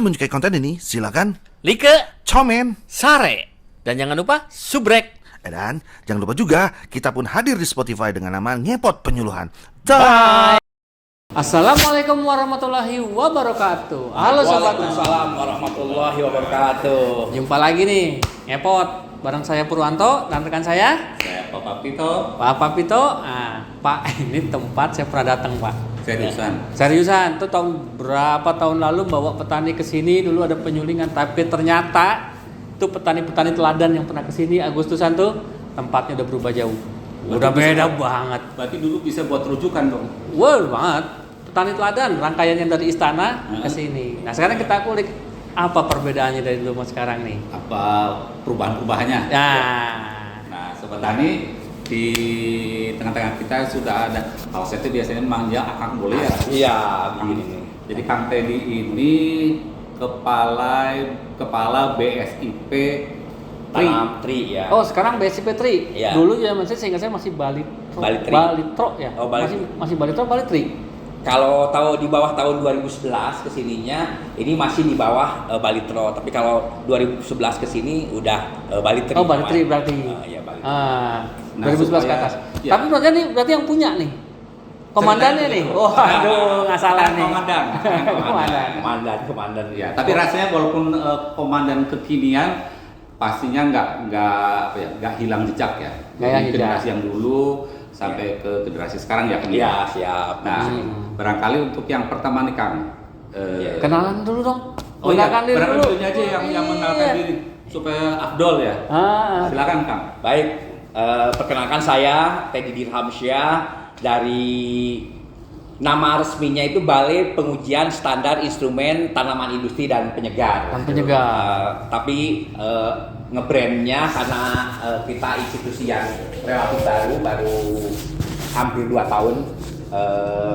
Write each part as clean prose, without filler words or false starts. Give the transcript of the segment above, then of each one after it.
Anda menyukai konten ini, silakan like, komen. share, dan jangan lupa subrek. Dan jangan lupa juga, kita pun hadir di Spotify dengan nama Ngepot Penyuluhan. Bye. Assalamualaikum warahmatullahi wabarakatuh. Halo sobat. Waalaikumsalam warahmatullahi wabarakatuh. Jumpa lagi nih, Ngepot. Bareng saya Purwanto dan rekan saya Saya Pak Papito. Pak Papito. Nah, Pak, ini tempat saya pernah datang, Pak. Seriusan. Tuh berapa tahun lalu bawa petani ke sini, dulu ada penyulingan, tapi ternyata itu petani-petani teladan yang pernah ke sini Agustusan tuh tempatnya udah berubah jauh. Udah beda banget. Berarti dulu bisa buat rujukan dong. Wow, banget. Petani teladan, rangkaiannya dari istana ke sini. Nah, sekarang kita kulik apa perbedaannya dari dulu sama sekarang nih. Apa perubahan-perubahannya? Ya. Nah, Sobat Tani, di tengah-tengah kita sudah ada. Kalau saya itu biasanya manggil Akang boleh ya? Iya, Kang. begini nih. Jadi Kang Teddy ini kepala BSIP Tanam Tri ya. Oh, sekarang BSIP Tri. Iya. Dulu ya seingat saya masih Balitro. Balitri. Balitro ya. Oh, Balitri. Masih Balitro, Balitri. Kalau tahu di bawah tahun 2011 kesininya, ini masih di bawah Balitro. Tapi kalau 2011 kesini udah Balitri. Oh, Balitri berarti. Iya, Balitri. Ah, Nah, 2011 ke supaya- atas. ya. Tapi berarti yang punya nih. Komandannya nih. Ceritanya Oh, begitu. aduh, nggak salah nih. Komandan. Komandan. Komandan. Ya, tapi rasanya walaupun komandan kekinian pastinya nggak hilang jejak ya. Nggak hilang Dari jejak. generasi yang dulu sampai ke generasi sekarang ya. Kang? Iya, siap. Nah, barangkali untuk yang pertama nih Kang. Kenalan dulu dong. Oh iya, Kenalkan diri dulu. barangkali aja yang mengenalkan Iya. diri supaya afdol ya. Ah, Silakan Kang. Baik, perkenalkan saya Teddy Dirhamsyah dari nama resminya itu Balai Pengujian Standar Instrumen Tanaman Industri dan Penyegar. Dan penyegar. Tapi ngebrandnya karena kita institusi yang relatif baru hampir 2 tahun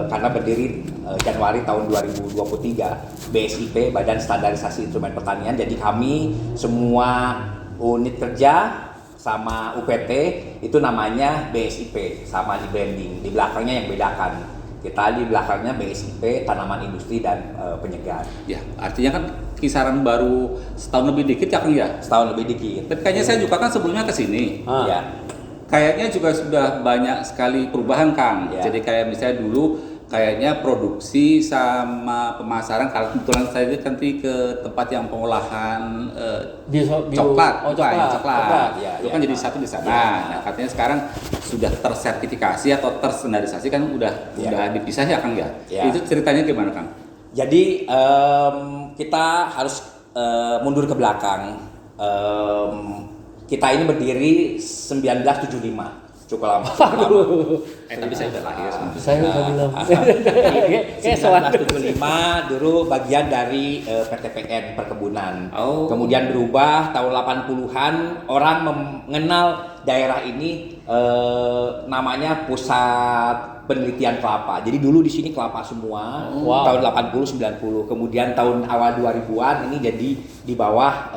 karena berdiri Januari tahun 2023 BSIP Badan Standarisasi Instrumen Pertanian. Jadi kami semua unit kerja sama UPT itu namanya BSIP, sama di branding. Di belakangnya yang bedakan. Kita di belakangnya BSIP Tanaman Industri dan Penyegar. Ya, artinya kan kisaran baru setahun lebih dikit ya Kang ya. Setahun lebih dikit. Tapi kayaknya saya juga kan sebelumnya ke sini. Ah. Ya. Kayaknya juga sudah banyak sekali perubahan Kang. Ya. Jadi kayak misalnya dulu kayaknya produksi sama pemasaran, kalau kebetulan saya nanti ke tempat yang pengolahan coklat, Oh, bukan, coklat. Ya, itu ya, kan ya. jadi satu di sana. Ya. Nah, katanya sekarang sudah tersertifikasi atau terstandarisasi kan udah dipisah ya Kang ya. Ya. Itu ceritanya gimana Kang? Jadi kita harus mundur ke belakang. Kita ini berdiri 1975. Cukup lama. Tapi saya udah lahir. Saya udah belum. Kayak 1975 dulu bagian dari PTPN perkebunan. Oh. Kemudian berubah tahun 80-an orang mengenal daerah ini namanya Pusat Penelitian Kelapa. Jadi dulu di sini kelapa semua. Wow. Tahun 80 90. Kemudian tahun awal 2000-an ini jadi di bawah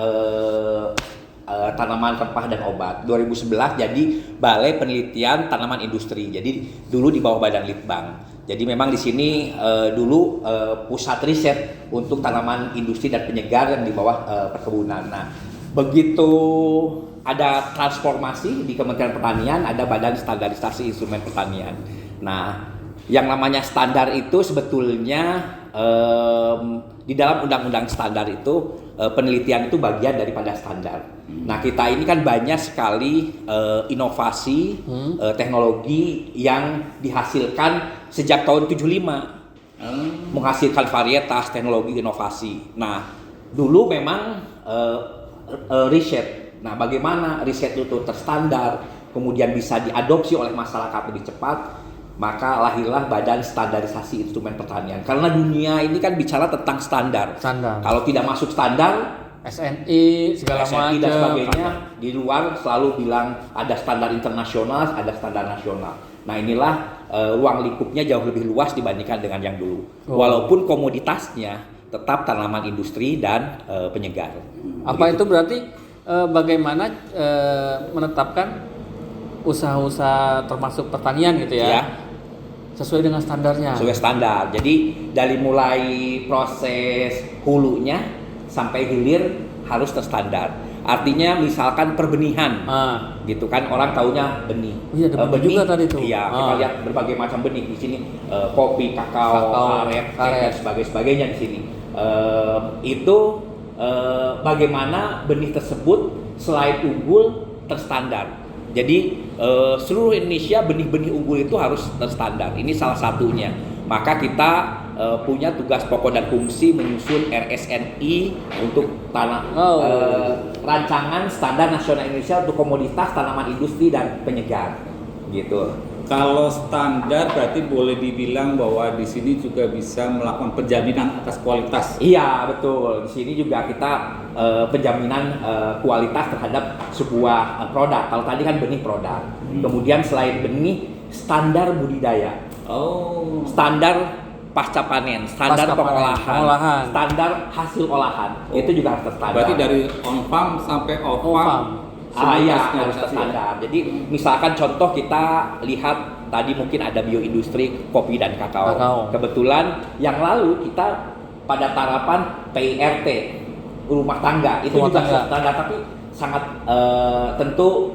tanaman rempah dan obat. 2011 jadi Balai Penelitian Tanaman Industri. Jadi dulu di bawah Badan Litbang. Jadi memang di sini dulu pusat riset untuk tanaman industri dan penyegar yang di bawah perkebunan. Nah, begitu ada transformasi di Kementerian Pertanian, ada Badan Standarisasi Instrumen Pertanian. Nah, yang namanya standar itu sebetulnya di dalam undang-undang standar itu penelitian itu bagian daripada standar. Nah, kita ini kan banyak sekali inovasi teknologi yang dihasilkan sejak tahun 75. Menghasilkan varietas teknologi inovasi. Nah, dulu memang riset. Nah, bagaimana riset itu terstandar, kemudian bisa diadopsi oleh masyarakat lebih cepat, maka lahirlah Badan Standarisasi Instrumen Pertanian. Karena dunia ini kan bicara tentang standar. Standar. Kalau tidak masuk standar, SNI segala SNI macam dan sebagainya, di luar selalu bilang ada standar internasional, ada standar nasional. Nah, inilah ruang lingkupnya jauh lebih luas dibandingkan dengan yang dulu. Walaupun komoditasnya tetap tanaman industri dan penyegar. Apa itu berarti bagaimana menetapkan usaha-usaha termasuk pertanian gitu ya? Ya. Sesuai dengan standarnya. Sesuai standar. Jadi dari mulai proses hulunya sampai hilir harus terstandar. Artinya misalkan perbenihan, gitu kan, orang taunya benih. Iya, ada benih juga tadi tuh. Iya, kita lihat berbagai macam benih di sini, kopi, kakao, karet, dan sebagainya di sini. Itu bagaimana benih tersebut selain unggul terstandar. Jadi seluruh Indonesia benih-benih unggul itu harus terstandar. Ini salah satunya. Maka kita punya tugas pokok dan fungsi menyusun RSNI untuk rancangan standar nasional Indonesia untuk komoditas tanaman industri dan penyegar, gitu. Kalau standar berarti boleh dibilang bahwa di sini juga bisa melakukan penjaminan atas kualitas. Iya, betul. Di sini juga kita penjaminan kualitas terhadap sebuah produk. Kalau tadi kan benih produk. Kemudian selain benih, standar budidaya. Standar pasca panen, standar pengolahan, standar hasil olahan. Itu juga harus terstandar. Berarti dari on farm sampai off farm. Iya, harus terstandar. Jadi misalkan contoh kita lihat tadi mungkin ada bioindustri kopi dan kakao. Kebetulan yang lalu kita pada tarapan PIRT rumah tangga itu juga standar, tapi sangat tentu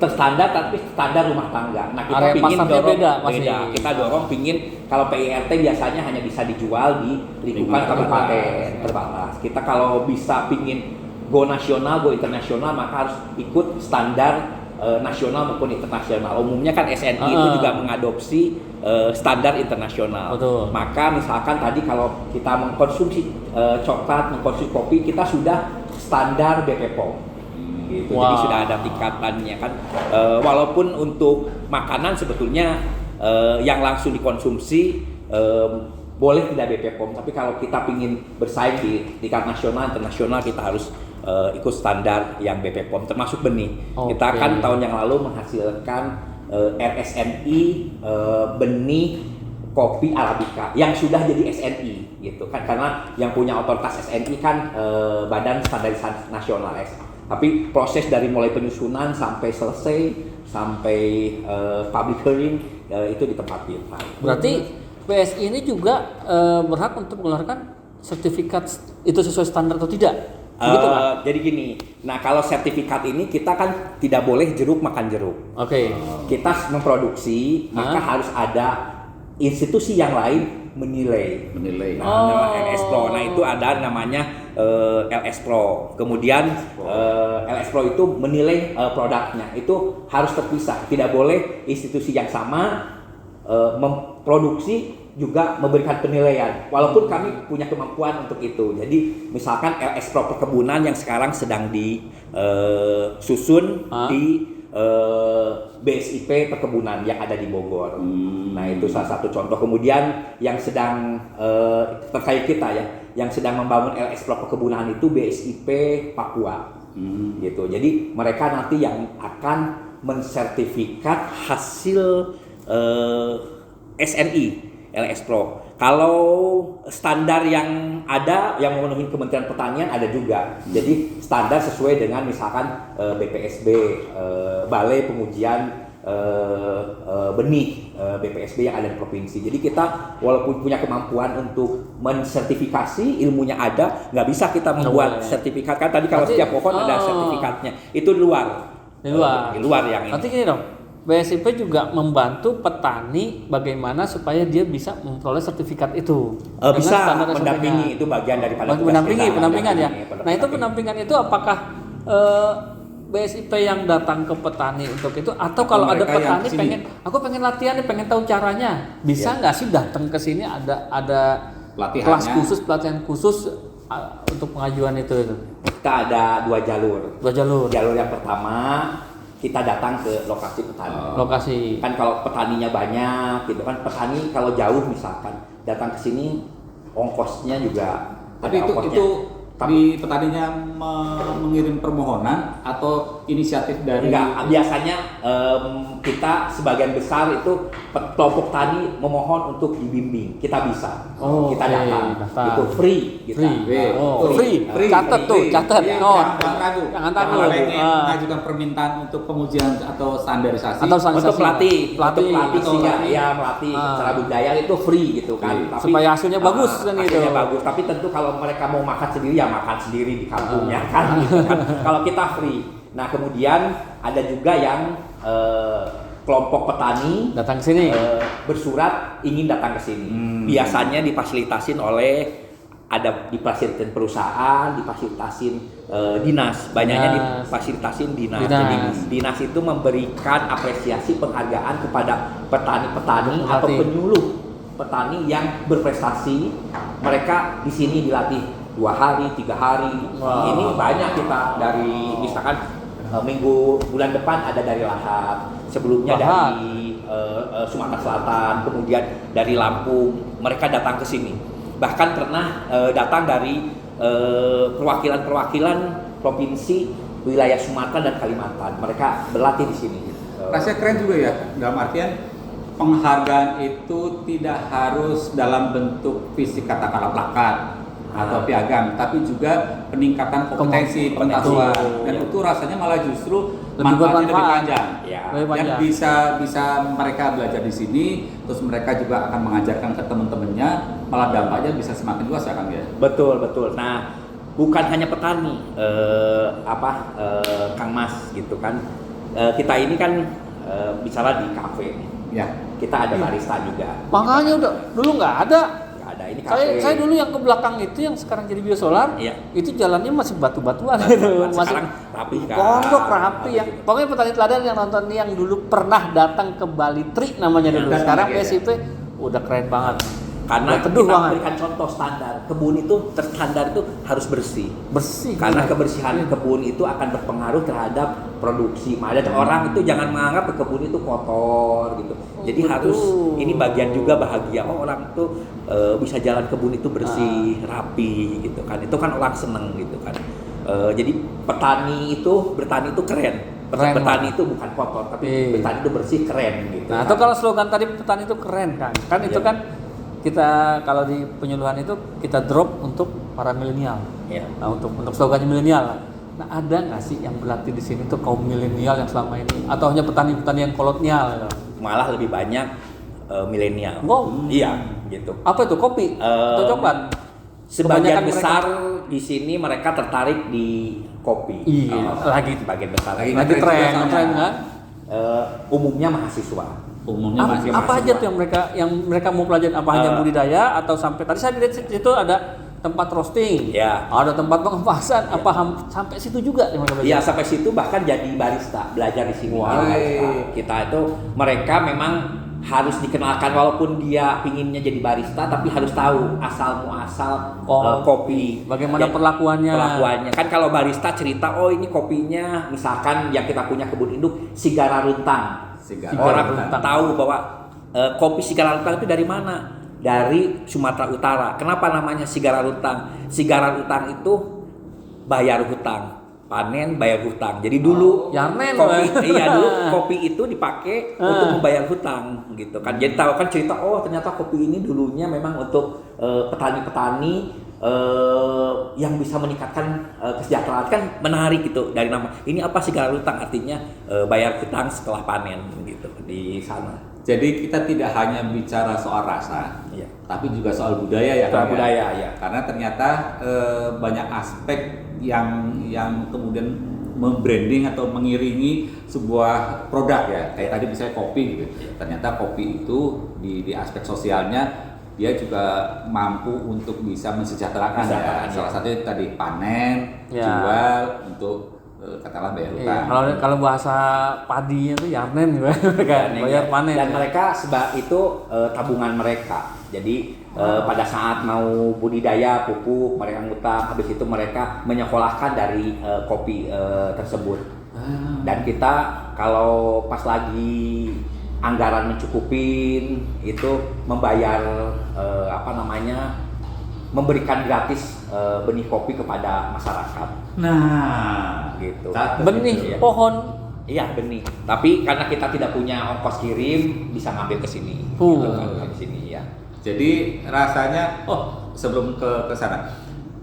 terstandar, tapi standar rumah tangga. Nah, kita pingin dorong beda. Kita dorong pingin kalau PIRT biasanya hanya bisa dijual di lingkungan kabupaten terbatas. Kita kalau bisa pingin go nasional, go internasional, maka harus ikut standar nasional maupun internasional. Umumnya kan SNI itu juga mengadopsi standar internasional. Betul. Maka misalkan tadi kalau kita mengkonsumsi coklat, mengkonsumsi kopi, kita sudah standar BP POM. Gitu. Jadi sudah ada tingkatannya kan. Walaupun untuk makanan sebetulnya yang langsung dikonsumsi boleh tidak BP POM, tapi kalau kita ingin bersaing di tingkat nasional, internasional, kita harus ikut standar yang BP POM termasuk benih. Kita kan tahun yang lalu menghasilkan RSNI benih kopi Arabica yang sudah jadi SNI gitu kan, karena yang punya otoritas SNI kan Badan Standarisasi Nasional. Tapi proses dari mulai penyusunan sampai selesai sampai public hearing itu di tempat kita. Berarti PSI ini juga berhak untuk mengeluarkan sertifikat itu sesuai standar atau tidak? Begitu, Pak? Jadi gini, nah kalau sertifikat ini kita kan tidak boleh jeruk makan jeruk. Kita memproduksi, maka harus ada institusi yang lain menilai. Nah, LS Pro. Nah, itu ada namanya LS Pro. Kemudian LS Pro itu menilai produknya. Itu harus terpisah. Tidak boleh institusi yang sama memproduksi juga memberikan penilaian. Walaupun kami punya kemampuan untuk itu. Jadi misalkan LS Pro perkebunan yang sekarang sedang disusun di BSIP perkebunan yang ada di Bogor. Nah, itu salah satu contoh. Kemudian yang sedang terkait kita ya, yang sedang membangun LS Pro perkebunan itu BSIP Papua. Gitu. Jadi mereka nanti yang akan mensertifikat hasil SNI LS Pro. Kalau standar yang ada yang memenuhi Kementerian Pertanian ada juga. Jadi standar sesuai dengan misalkan BPSB, Balai Pengujian Benih BPSB yang ada di provinsi. Jadi kita walaupun punya kemampuan untuk mensertifikasi, ilmunya ada, nggak bisa kita membuat sertifikat kan tadi kalau setiap pohon ada sertifikatnya. Itu di luar yang ini. Nanti gini dong. BSIP juga membantu petani bagaimana supaya dia bisa memperoleh sertifikat itu. Bisa mendampingi, itu bagian daripada pendampingan ya. Nah, itu pendampingan itu apakah BSIP yang datang ke petani untuk itu, atau kalau ada petani aku pengen latihan nih, pengen tahu caranya, bisa nggak sih datang ke sini, ada kelas khusus, pelatihan khusus untuk pengajuan itu? Kita ada dua jalur. Jalur yang pertama kita datang ke lokasi petani. Kan kalau petaninya banyak, gitu kan, petani kalau jauh misalkan datang ke sini ongkosnya juga. Tapi itu di petaninya mengirim permohonan atau inisiatif dari Enggak, biasanya kita sebagian besar itu kelompok tani memohon untuk dibimbing. Kita bisa, Oh, kita oke, datang. datang. Itu free, kita. Free. Oh, Free. free. Catat tuh, Free. catat. Iya, Not. jangan ragu. Jangan Kalau takut. pengen Ah. mengajukan permintaan untuk pengujian atau standarisasi. Atau standarisasi. Untuk pelatih, Pelatih. sih ya, Pelatih. ya melatih Ah. secara budaya itu free gitu kan. Free. Supaya hasilnya bagus kan gitu. Hasilnya bagus, tapi tentu kalau mereka mau makan sendiri ya makan sendiri di kampungnya kan, gitu kan. Kalau kita free. Nah kemudian ada juga yang kelompok petani Datang ke sini. bersurat ingin datang ke sini. Biasanya difasilitasin oleh difasilitasin perusahaan, difasilitasin dinas. Banyaknya Dinas. difasilitasin dinas. Dinas. Jadi dinas itu memberikan apresiasi penghargaan kepada petani-petani Pelatih. atau penyuluh petani yang berprestasi. Mereka di sini dilatih 2 hari, 3 hari. Wow. Ini banyak kita dari misalkan bulan depan ada dari Lahad, sebelumnya Lahad. dari Sumatera Selatan, kemudian dari Lampung. Mereka datang ke sini. Bahkan pernah datang dari perwakilan-perwakilan provinsi wilayah Sumatera dan Kalimantan. Mereka berlatih di sini. Rasanya keren juga ya, dalam artian penghargaan itu tidak harus dalam bentuk fisik katakanlah plakat atau piagam, tapi juga peningkatan kompetensi pengetahuan, dan itu rasanya malah justru Lebih manfaatnya lebih bermanfaat. panjang. Ya. Lebih Yang panjang. bisa mereka belajar di sini, terus mereka juga akan mengajarkan ke teman-temannya, malah dampaknya bisa semakin luas ya Kang ya. Betul betul. Nah, bukan hanya petani, Kang Mas gitu kan. Kita ini kan bicara di kafe. Ya. Kita ada barista juga. Makanya udah dulu nggak ada. Nggak ada ini kafe. Saya dulu yang ke belakang itu yang sekarang jadi biosolar, Iya. itu jalannya masih batu-batuan gitu. Masih Sekarang rapi kan. pondok rapi ya. Gitu. Pokoknya petani teladan yang nonton ini yang dulu pernah datang ke Bali Tri namanya dulu. datang Sekarang lagi ya. PSIP udah keren banget. Karena Udah teduh kita banget. berikan contoh standar. Kebun itu terstandar itu harus bersih. Bersih. Karena bener. kebersihan kebun itu akan berpengaruh terhadap produksi. Ada orang itu jangan menganggap kebun itu kotor gitu. Jadi betul. harus ini bagian juga bahagia. Oh orang itu bisa jalan kebun itu bersih, rapi gitu kan. Itu kan orang seneng gitu kan. Jadi bertani itu keren. Keren, Bertani Bang. itu bukan kotor, tapi Iya. bertani itu bersih keren gitu. Nah, atau kalau slogan tadi petani itu keren kan. Kan itu Iya. kan kita kalau di penyuluhan itu kita drop untuk para milenial. Iya. Nah, untuk slogannya milenial. Nah, ada nggak sih yang berlatih di sini tuh kaum milenial yang selama ini atau hanya petani-petani yang kolonial gitu? Malah lebih banyak milenial. Wow. Iya, gitu. Apa itu kopi atau coklat? Sebagian Kebanyakan besar di sini mereka tertarik di kopi. Iya, lagi sebagian besar. Lagi lagi ngetren tren, juga tren soalnya. kan? Umumnya mahasiswa. Umumnya masih Apa aja tuh yang mereka mau pelajari? Apa hanya budidaya atau sampai tadi saya lihat itu ada tempat roasting, Ya. ada tempat pengepasan, apa sampai situ juga yang mereka Iya belajar? sampai situ bahkan jadi barista, belajar di sini. Wow. Jadi barista. Kita itu mereka memang harus dikenalkan walaupun dia pinginnya jadi barista tapi harus tahu asal muasal kopi. Bagaimana Ya, perlakuannya? Perlakuannya kan kalau barista cerita oh ini kopinya misalkan yang kita punya kebun induk Sigara Runtang. Sigara Orang Runtang. tahu bahwa kopi Sigara Runtang itu dari mana? Dari Sumatera Utara. Kenapa namanya Sigara Runtang? Sigara Runtang itu bayar hutang, panen bayar hutang. Jadi dulu Yarnen, kopi, Bang. dulu kopi itu dipakai untuk membayar hutang gitu kan. Jadi tahu kan cerita oh ternyata kopi ini dulunya memang untuk petani-petani yang bisa meningkatkan kesejahteraan kan menarik gitu dari nama. Ini apa Sigara Runtang artinya bayar hutang setelah panen gitu di sana. Jadi kita tidak hanya bicara soal rasa, Iya. tapi juga soal budaya ya. Soal Kang, budaya, ya. Karena ternyata banyak aspek yang kemudian membranding atau mengiringi sebuah produk ya. Kayak tadi misalnya kopi gitu. Ternyata kopi itu di aspek sosialnya dia juga mampu untuk bisa mensejahterakan ya. Salah satunya tadi panen, Ya. jual untuk katakanlah bayar Iya, hutang. kalau bahasa padinya tuh yarnen gitu kan, bayar panen. Dan mereka itu tabungan mereka. Jadi pada saat mau budidaya pupuk mereka ngutang, habis itu mereka menyekolahkan dari kopi tersebut. Dan kita kalau pas lagi anggaran mencukupin itu membayar memberikan gratis benih kopi kepada masyarakat. Nah, Gitu. Benih Iya. pohon. Iya benih. Tapi karena kita tidak punya ongkos kirim, bisa ngambil ke sini. Gitu kan, di sini ya. jadi rasanya, sebelum ke sana,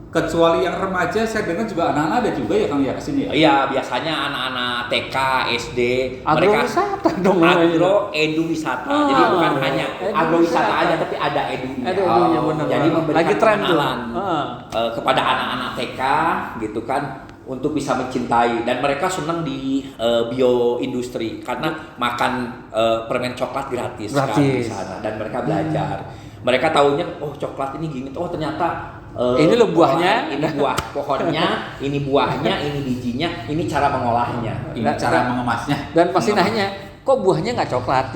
kecuali yang remaja, saya dengar juga anak-anak ada juga ya Kang ya kesini ya. Iya, biasanya anak-anak TK, SD, mereka Agrowisata dong namanya. agro edu wisata. Jadi bukan hanya edu agrowisata wisata. aja, tapi ada edunya. Ada edunya, benar. Jadi memberikan Lagi tren tuh. pengenalan Ah. kepada anak-anak TK gitu kan, untuk bisa mencintai, dan mereka senang di bioindustri karena makan permen coklat gratis kan di Gratis. sana, dan mereka belajar. Mereka taunya coklat ini gini, ternyata Ini loh buahnya. ini buah pohonnya, ini buahnya, ini bijinya, ini cara mengolahnya. Ini cara mengemasnya. Dan pasti nanya, kok buahnya nggak coklat?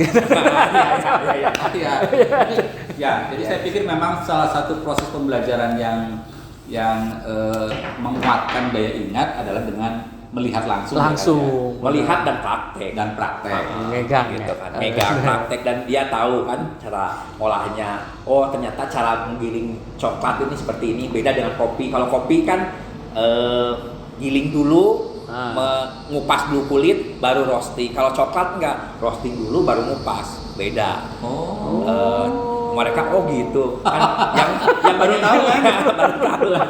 Ya, jadi saya pikir memang salah satu proses pembelajaran yang menguatkan daya ingat adalah dengan melihat langsung. Langsung. Melihat dan praktek. Dan praktek. Megang Gitu ya. kan, megang praktek, dan dia tahu kan cara olahnya. Oh ternyata cara menggiling coklat ini seperti ini, beda dengan kopi. Kalau kopi kan giling dulu, mengupas dulu kulit, baru roasting. Kalau coklat enggak, roasting dulu baru ngupas, beda. Mereka gitu kan, yang baru tahu kan, baru tahu kan.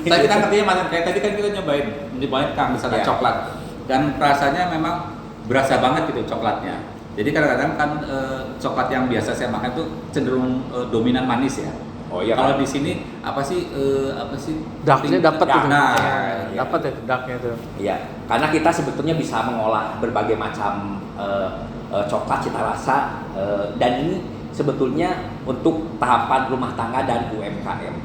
Saya kita ngertinya mana kayak tadi kan kita nyobain Kang misalnya Ya. coklat, dan rasanya memang berasa banget gitu coklatnya. Jadi kadang-kadang kan coklat yang biasa saya makan tuh cenderung dominan manis ya. Oh iya. Kalau di sini apa sih Darknya dapat tuh. Nah, Dapat ya darknya tuh. Iya, karena kita sebetulnya bisa mengolah berbagai macam coklat cita rasa, dan ini sebetulnya untuk tahapan rumah tangga dan UMKM.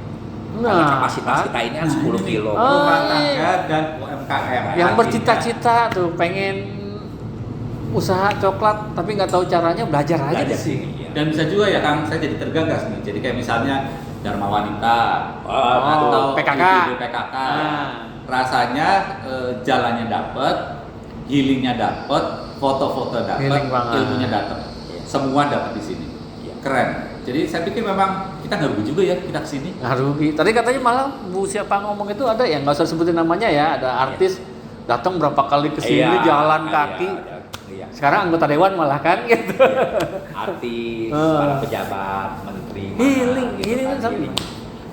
Karena kapasitas kita ini kan 10 kilo. rumah iya. tangga dan UMKM. Yang Artinya- bercita-cita tuh pengen usaha coklat tapi nggak tahu caranya, belajar aja di Belajar sini. Iya. Dan bisa juga ya Kang, saya jadi tergagas nih. Jadi kayak misalnya Dharma Wanita atau PKK. IPB PKK. Ah. Rasanya jalannya dapat, healingnya dapat, foto-foto dapat, Healing banget. ilmunya dapat. Semua dapat di sini. Iya. Keren. Jadi saya pikir memang kita nggak rugi juga ya kita kesini. Nggak rugi. Tadi katanya malah Bu siapa ngomong itu ada ya, nggak usah sebutin namanya ya, ada artis datang berapa kali ke sini Iya, jalan iya, kaki. iya. Sekarang anggota dewan malah kan gitu. Artis, Ah. para pejabat, menteri, Healing, gitu healing kan, kan healing.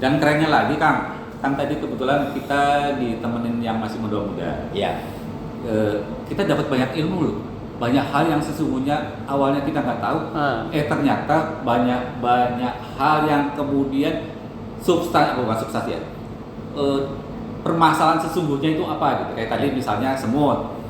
Dan kerennya lagi Kang, kan tadi kebetulan kita ditemenin yang masih muda-muda. Iya. Kita dapat banyak ilmu loh, banyak hal yang sesungguhnya awalnya kita nggak tahu, ternyata banyak hal yang kemudian bukan substansi ya, permasalahan sesungguhnya itu apa gitu. Kayak tadi misalnya semut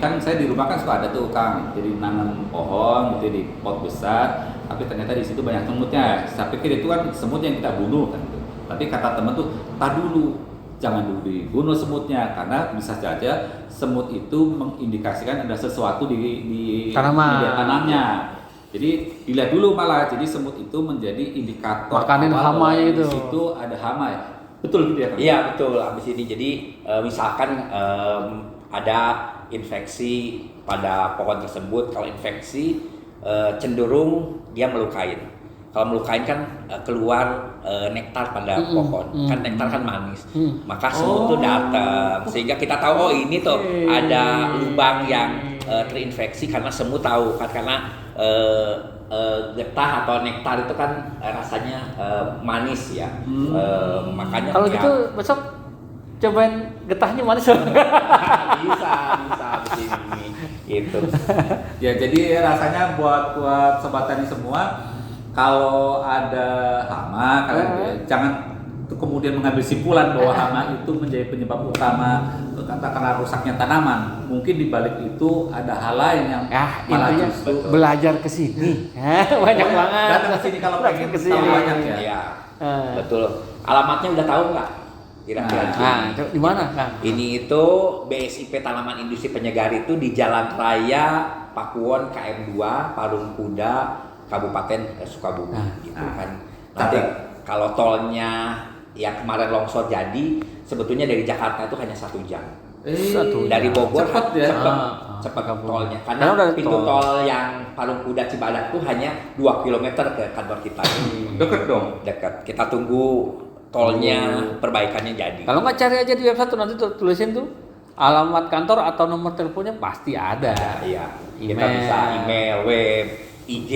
kan saya di rumah kan suka ada tuh Kang, jadi nanam pohon gitu di pot besar, tapi ternyata di situ banyak semutnya. Saya pikir itu kan semut yang kita bunuh kan gitu. Tapi kata temen tuh, tar dulu, jangan dulu dibunuh semutnya, karena bisa saja semut itu mengindikasikan ada sesuatu di Tanaman. media tanamnya. Jadi dilihat dulu malah, jadi semut itu menjadi indikator Makanin awal bahwa hamanya di itu. situ ada hama ya. Betul gitu ya Kang? Iya betul, habis ini jadi misalkan ada infeksi pada pohon tersebut. Kalau infeksi cenderung dia melukain. Kalau melukain kan keluar nektar pada pohon, kan nektar kan manis, maka semut tuh datang, sehingga kita tahu ini tuh ada lubang yang terinfeksi, karena semut tahu kan, karena getah atau nektar itu kan rasanya manis ya. Makanya Kalau ya, gitu besok cobain getahnya manis. bisa begini itu. Ya jadi rasanya buat sobat tani semua, kalau ada hama kalian jangan kemudian mengambil simpulan bahwa hama itu menjadi penyebab utama katakanlah rusaknya tanaman. Mungkin di balik itu ada hal lain yang Ya, malah intinya justru belajar ke sini. Banyak banget. datang ke sini kalau pengen Ke sini. tahu banyak ya. Iya. Eh. Betul. Alamatnya udah tahu nggak? Kira-kira Nah, itu di mana, Kang? ini itu BSIP Tanaman Industri Penyegar itu di Jalan Raya Pakuwon KM 2 Parung Kuda Kabupaten Sukabumi gitu kan. Nanti kalau tolnya yang kemarin longsor jadi, sebetulnya dari Jakarta itu hanya 1 jam. Dari Bogor cepet ya. cepat Kampung. tolnya, Karena karena udah pintu tol. tol yang Parung Kuda Cibadak itu hanya 2 km ke kantor kita. Deket dong. Dekat. Kita tunggu tolnya, perbaikannya jadi. Kalau nggak cari aja di website tuh, nanti tulisin tuh alamat kantor atau nomor teleponnya pasti ada. Iya. Kita Email. bisa email, web, IG,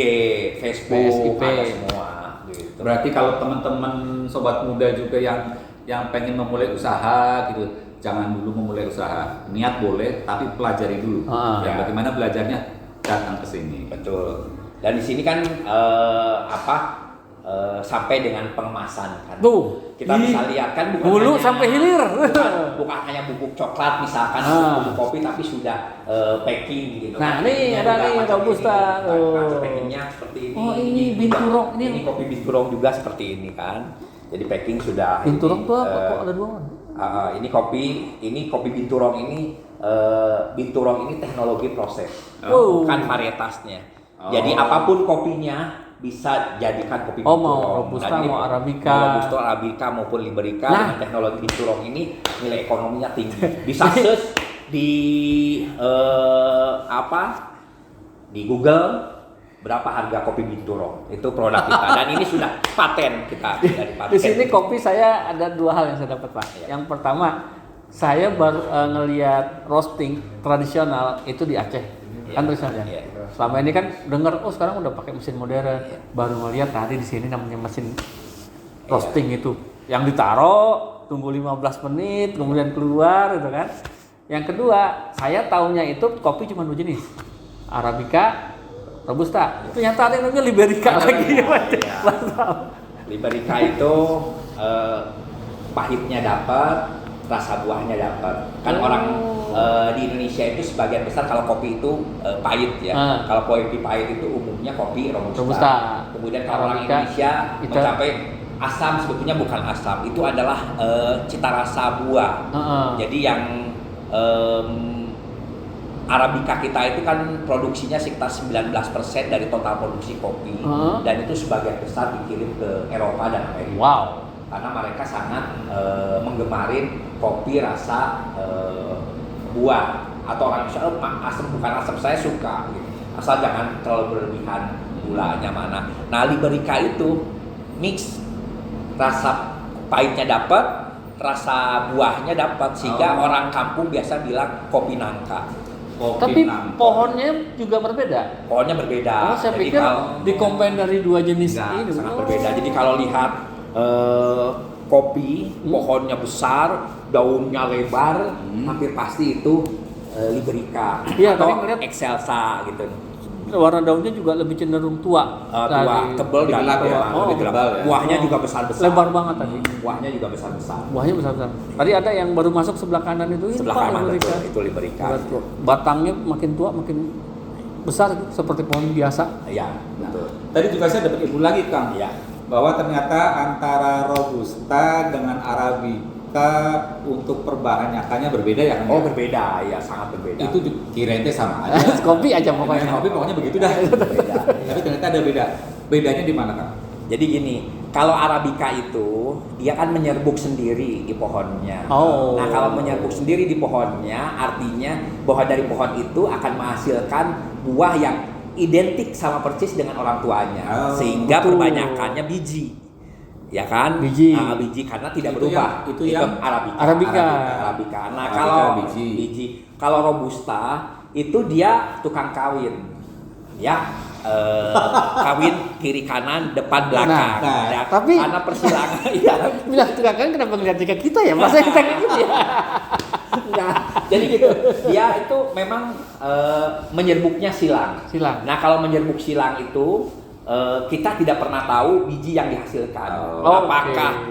Facebook, PSIP. ada semua. Gitu. Berarti kalau teman-teman sobat muda juga yang pengen memulai usaha gitu, jangan dulu memulai usaha. Niat boleh, tapi pelajari dulu. Ya. Bagaimana belajarnya? Datang ke sini. Betul. Dan di sini kan sampai dengan pengemasan kan. Tuh, Kita bisa lihat kan bukan hulu hanya- sampai hilir. bukan hanya bubuk coklat misalkan bubuk kopi, tapi sudah packing gitu. Nah, kan. nih, Packingnya ada juga nih, macam Robusta. ini. Nah, Oh. packingnya seperti ini. Oh, ini juga- binturong. Ini kopi binturong juga seperti ini kan. Jadi packing sudah. Binturong ini, tuh apa? Kok ada dua? ini kopi binturong ini binturong ini teknologi proses, Oh. bukan varietasnya. Oh. Jadi apapun kopinya bisa jadikan kopi Oh, binturong. mau Robusta, Dan ini mau Arabica. mau Robusta, Arabica maupun Liberica Nah. dengan teknologi binturong ini nilai ekonominya tinggi. Bisa search di di Google berapa harga kopi binturong, itu produk kita dan ini sudah paten kita dari paten. Di sini kopi saya ada dua hal yang saya dapat, Pak. Iya. Yang pertama, saya baru ngelihat roasting tradisional itu di Aceh. Iya. Kan tradisionalnya. Iya. Selama ini kan dengar sekarang udah pakai mesin modern. Baru ngelihat tadi di sini namanya mesin roasting itu. Yang ditaruh tunggu 15 menit kemudian keluar gitu kan. Yang kedua, saya taunya itu kopi cuma dua jenis. Arabica, Robusta. Ternyata ada yang namanya Liberica lagi. Baru tahu. Liberica itu pahitnya dapat, rasa buahnya dapat. Kan orang di Indonesia itu sebagian besar kalau kopi itu pahit ya. Kalau kopi pahit itu umumnya kopi robusta. Kemudian kalau orang Arabica, Indonesia itu- mencapai asam, sebetulnya bukan asam, itu adalah cita rasa buah. Jadi yang Arabica kita itu kan produksinya sekitar 19% dari total produksi kopi, dan itu sebagian besar dikirim ke Eropa dan Amerika. Wow. Karena mereka sangat menggemarin kopi rasa buah, atau orang Indonesia asam bukan asam, saya suka gitu. Asal jangan terlalu berlebihan gulanya mana. Nah, Liberica itu mix, rasa pahitnya dapat, rasa buahnya dapat, sehingga orang kampung biasa bilang kopi nangka. Kopi Tapi nangka. pohonnya juga berbeda. Pohonnya berbeda. Oh, saya Jadi pikir kalau- dikombin dari dua jenis Enggak, ini. sangat Oh. berbeda. Jadi kalau lihat kopi, pohonnya besar, daunnya lebar, hampir pasti itu Liberica Iya, atau tadi ngeliat- Excelsa gitu. warna daunnya juga lebih cenderung tua. Tua, Dari- tebal dan gelap ya, Oh, lebih tebal ya. buahnya juga besar-besar. Lebar banget tadi. Buahnya juga besar-besar. Buahnya besar-besar. Tadi ada yang baru masuk sebelah kanan itu. Ini Sebelah Pak, kanan Liberica. betul, itu Liberica. Batangnya makin tua makin besar seperti pohon biasa. Iya, betul. Tadi juga saya dapat ilmu lagi, Kang. Iya. Bahwa ternyata antara Robusta dengan Arabica untuk perbahanyakannya berbeda ya, Kang? Oh, berbeda, ya sangat berbeda. Itu kirain teh sama aja. Kopi aja pokoknya. Kopi pokoknya begitu dah. Beda. Tapi ternyata ada beda. Bedanya di mana, Kang? Jadi gini, kalau Arabica itu dia kan menyerbuk sendiri di pohonnya. Oh. Nah, kalau menyerbuk sendiri di pohonnya, artinya bahwa dari pohon itu akan menghasilkan buah yang identik sama persis dengan orang tuanya, Oh, sehingga betul. perbanyakannya biji, ya kan? Biji. Biji karena tidak Itu berubah. yang- itu yang Arabica. Arabica. Arabica. Nah, Arabica kalau biji. kalau Robusta itu dia tukang kawin, ya. Kawin kiri kanan depan belakang. Nah, Ya, tapi- karena persilangan ya. Bilang tukang kan kenapa ngeliatnya ke kita ya? Masa kita kayak gitu ya? Enggak. Jadi gitu. Dia itu memang menyerbuknya silang. Silang. Nah, kalau menyerbuk silang itu kita tidak pernah tahu biji yang dihasilkan. Oh, Apakah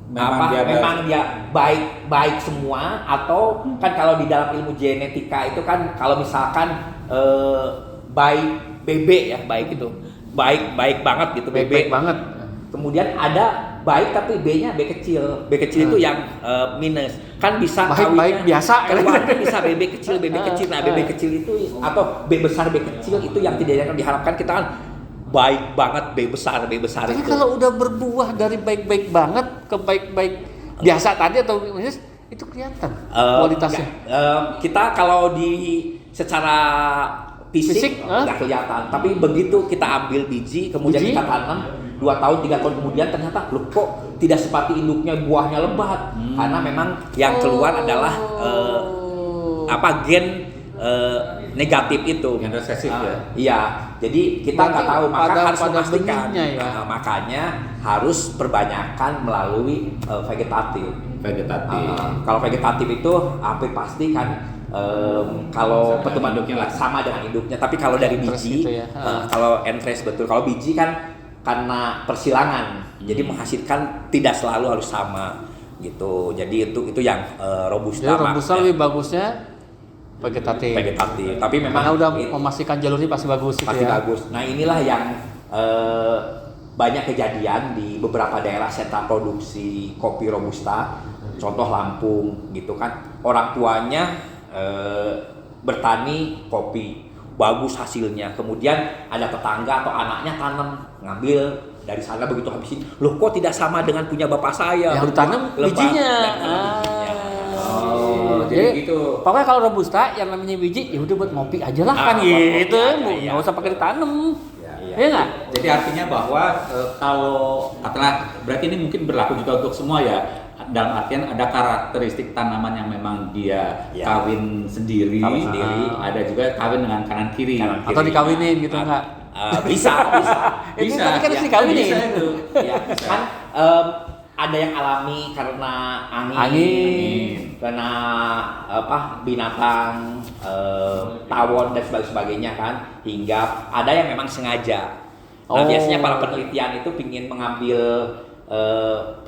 Memang dia baik semua, atau kan kalau di dalam ilmu genetika itu kan kalau misalkan baik bebek ya, baik itu baik banget gitu, Baik-baik banget. Kemudian ada baik tapi B-nya B kecil. B kecil itu yang minus. Kan bisa Baik-baik kawinnya biasa. keluarnya bisa BB kecil, BB kecil. Nah, BB kecil itu atau B besar B kecil itu yang tidak diharapkan. Kita kan baik banget B besar Tapi itu. kalau udah berbuah dari baik-baik banget ke baik-baik biasa tadi atau minus, itu kelihatan kualitasnya. Kita kalau di secara Fisik, fisik nggak kelihatan, tapi begitu kita ambil biji kemudian Biji? kita tanam 2 tahun 3 tahun kemudian ternyata loh kok tidak seperti induknya, buahnya lebat. Karena memang yang keluar adalah gen negatif itu. Yang resesif ya. Iya, jadi kita nggak tahu, maka harus memastikan. benihnya ya. Makanya harus perbanyakan melalui vegetatif. Kalau vegetatif itu hampir pasti kan kalau Sama pertumbuhan induknya lah. sama dengan induknya. Tapi kalau dari Entres biji, gitu ya. kalau entres betul. Kalau biji kan karena persilangan, jadi menghasilkan tidak selalu harus sama gitu. Jadi itu yang robusta. Jadi robusta lebih bagusnya vegetatif. Tapi memang Karena udah it- memastikan jalurnya pasti bagus gitu pasti ya. bagus. Nah inilah yang banyak kejadian di beberapa daerah sentra produksi kopi robusta, contoh Lampung gitu kan. Orang tuanya bertani kopi, bagus hasilnya. Kemudian ada tetangga atau anaknya tanam, ngambil dari sana, begitu habisin. Loh kok tidak sama dengan punya bapak saya? Yang ditanam Lebat. bijinya. Dan tanam bijinya. Jadi gitu. Pokoknya kalau robusta yang namanya biji ya udah buat ngopi aja lah kan buat gitu. ngopi aja, Nggak iya. usah pakai ditanam. Ya. Iya nggak? Jadi artinya bahwa kalau katakanlah berarti ini mungkin berlaku juga untuk semua ya. Dalam artian ada karakteristik tanaman yang memang dia Ya. kawin sendiri, ada juga kawin dengan kanan kiri. Atau dikawinin gitu nggak? Bisa. Itu Bisa, tadi kan ya. harus dikawinin. Bisa itu. Ya, kan ada yang alami karena Angin. karena binatang, tawon dan sebagainya kan, hingga ada yang memang sengaja. Nah, Oh. biasanya para penelitian itu ingin mengambil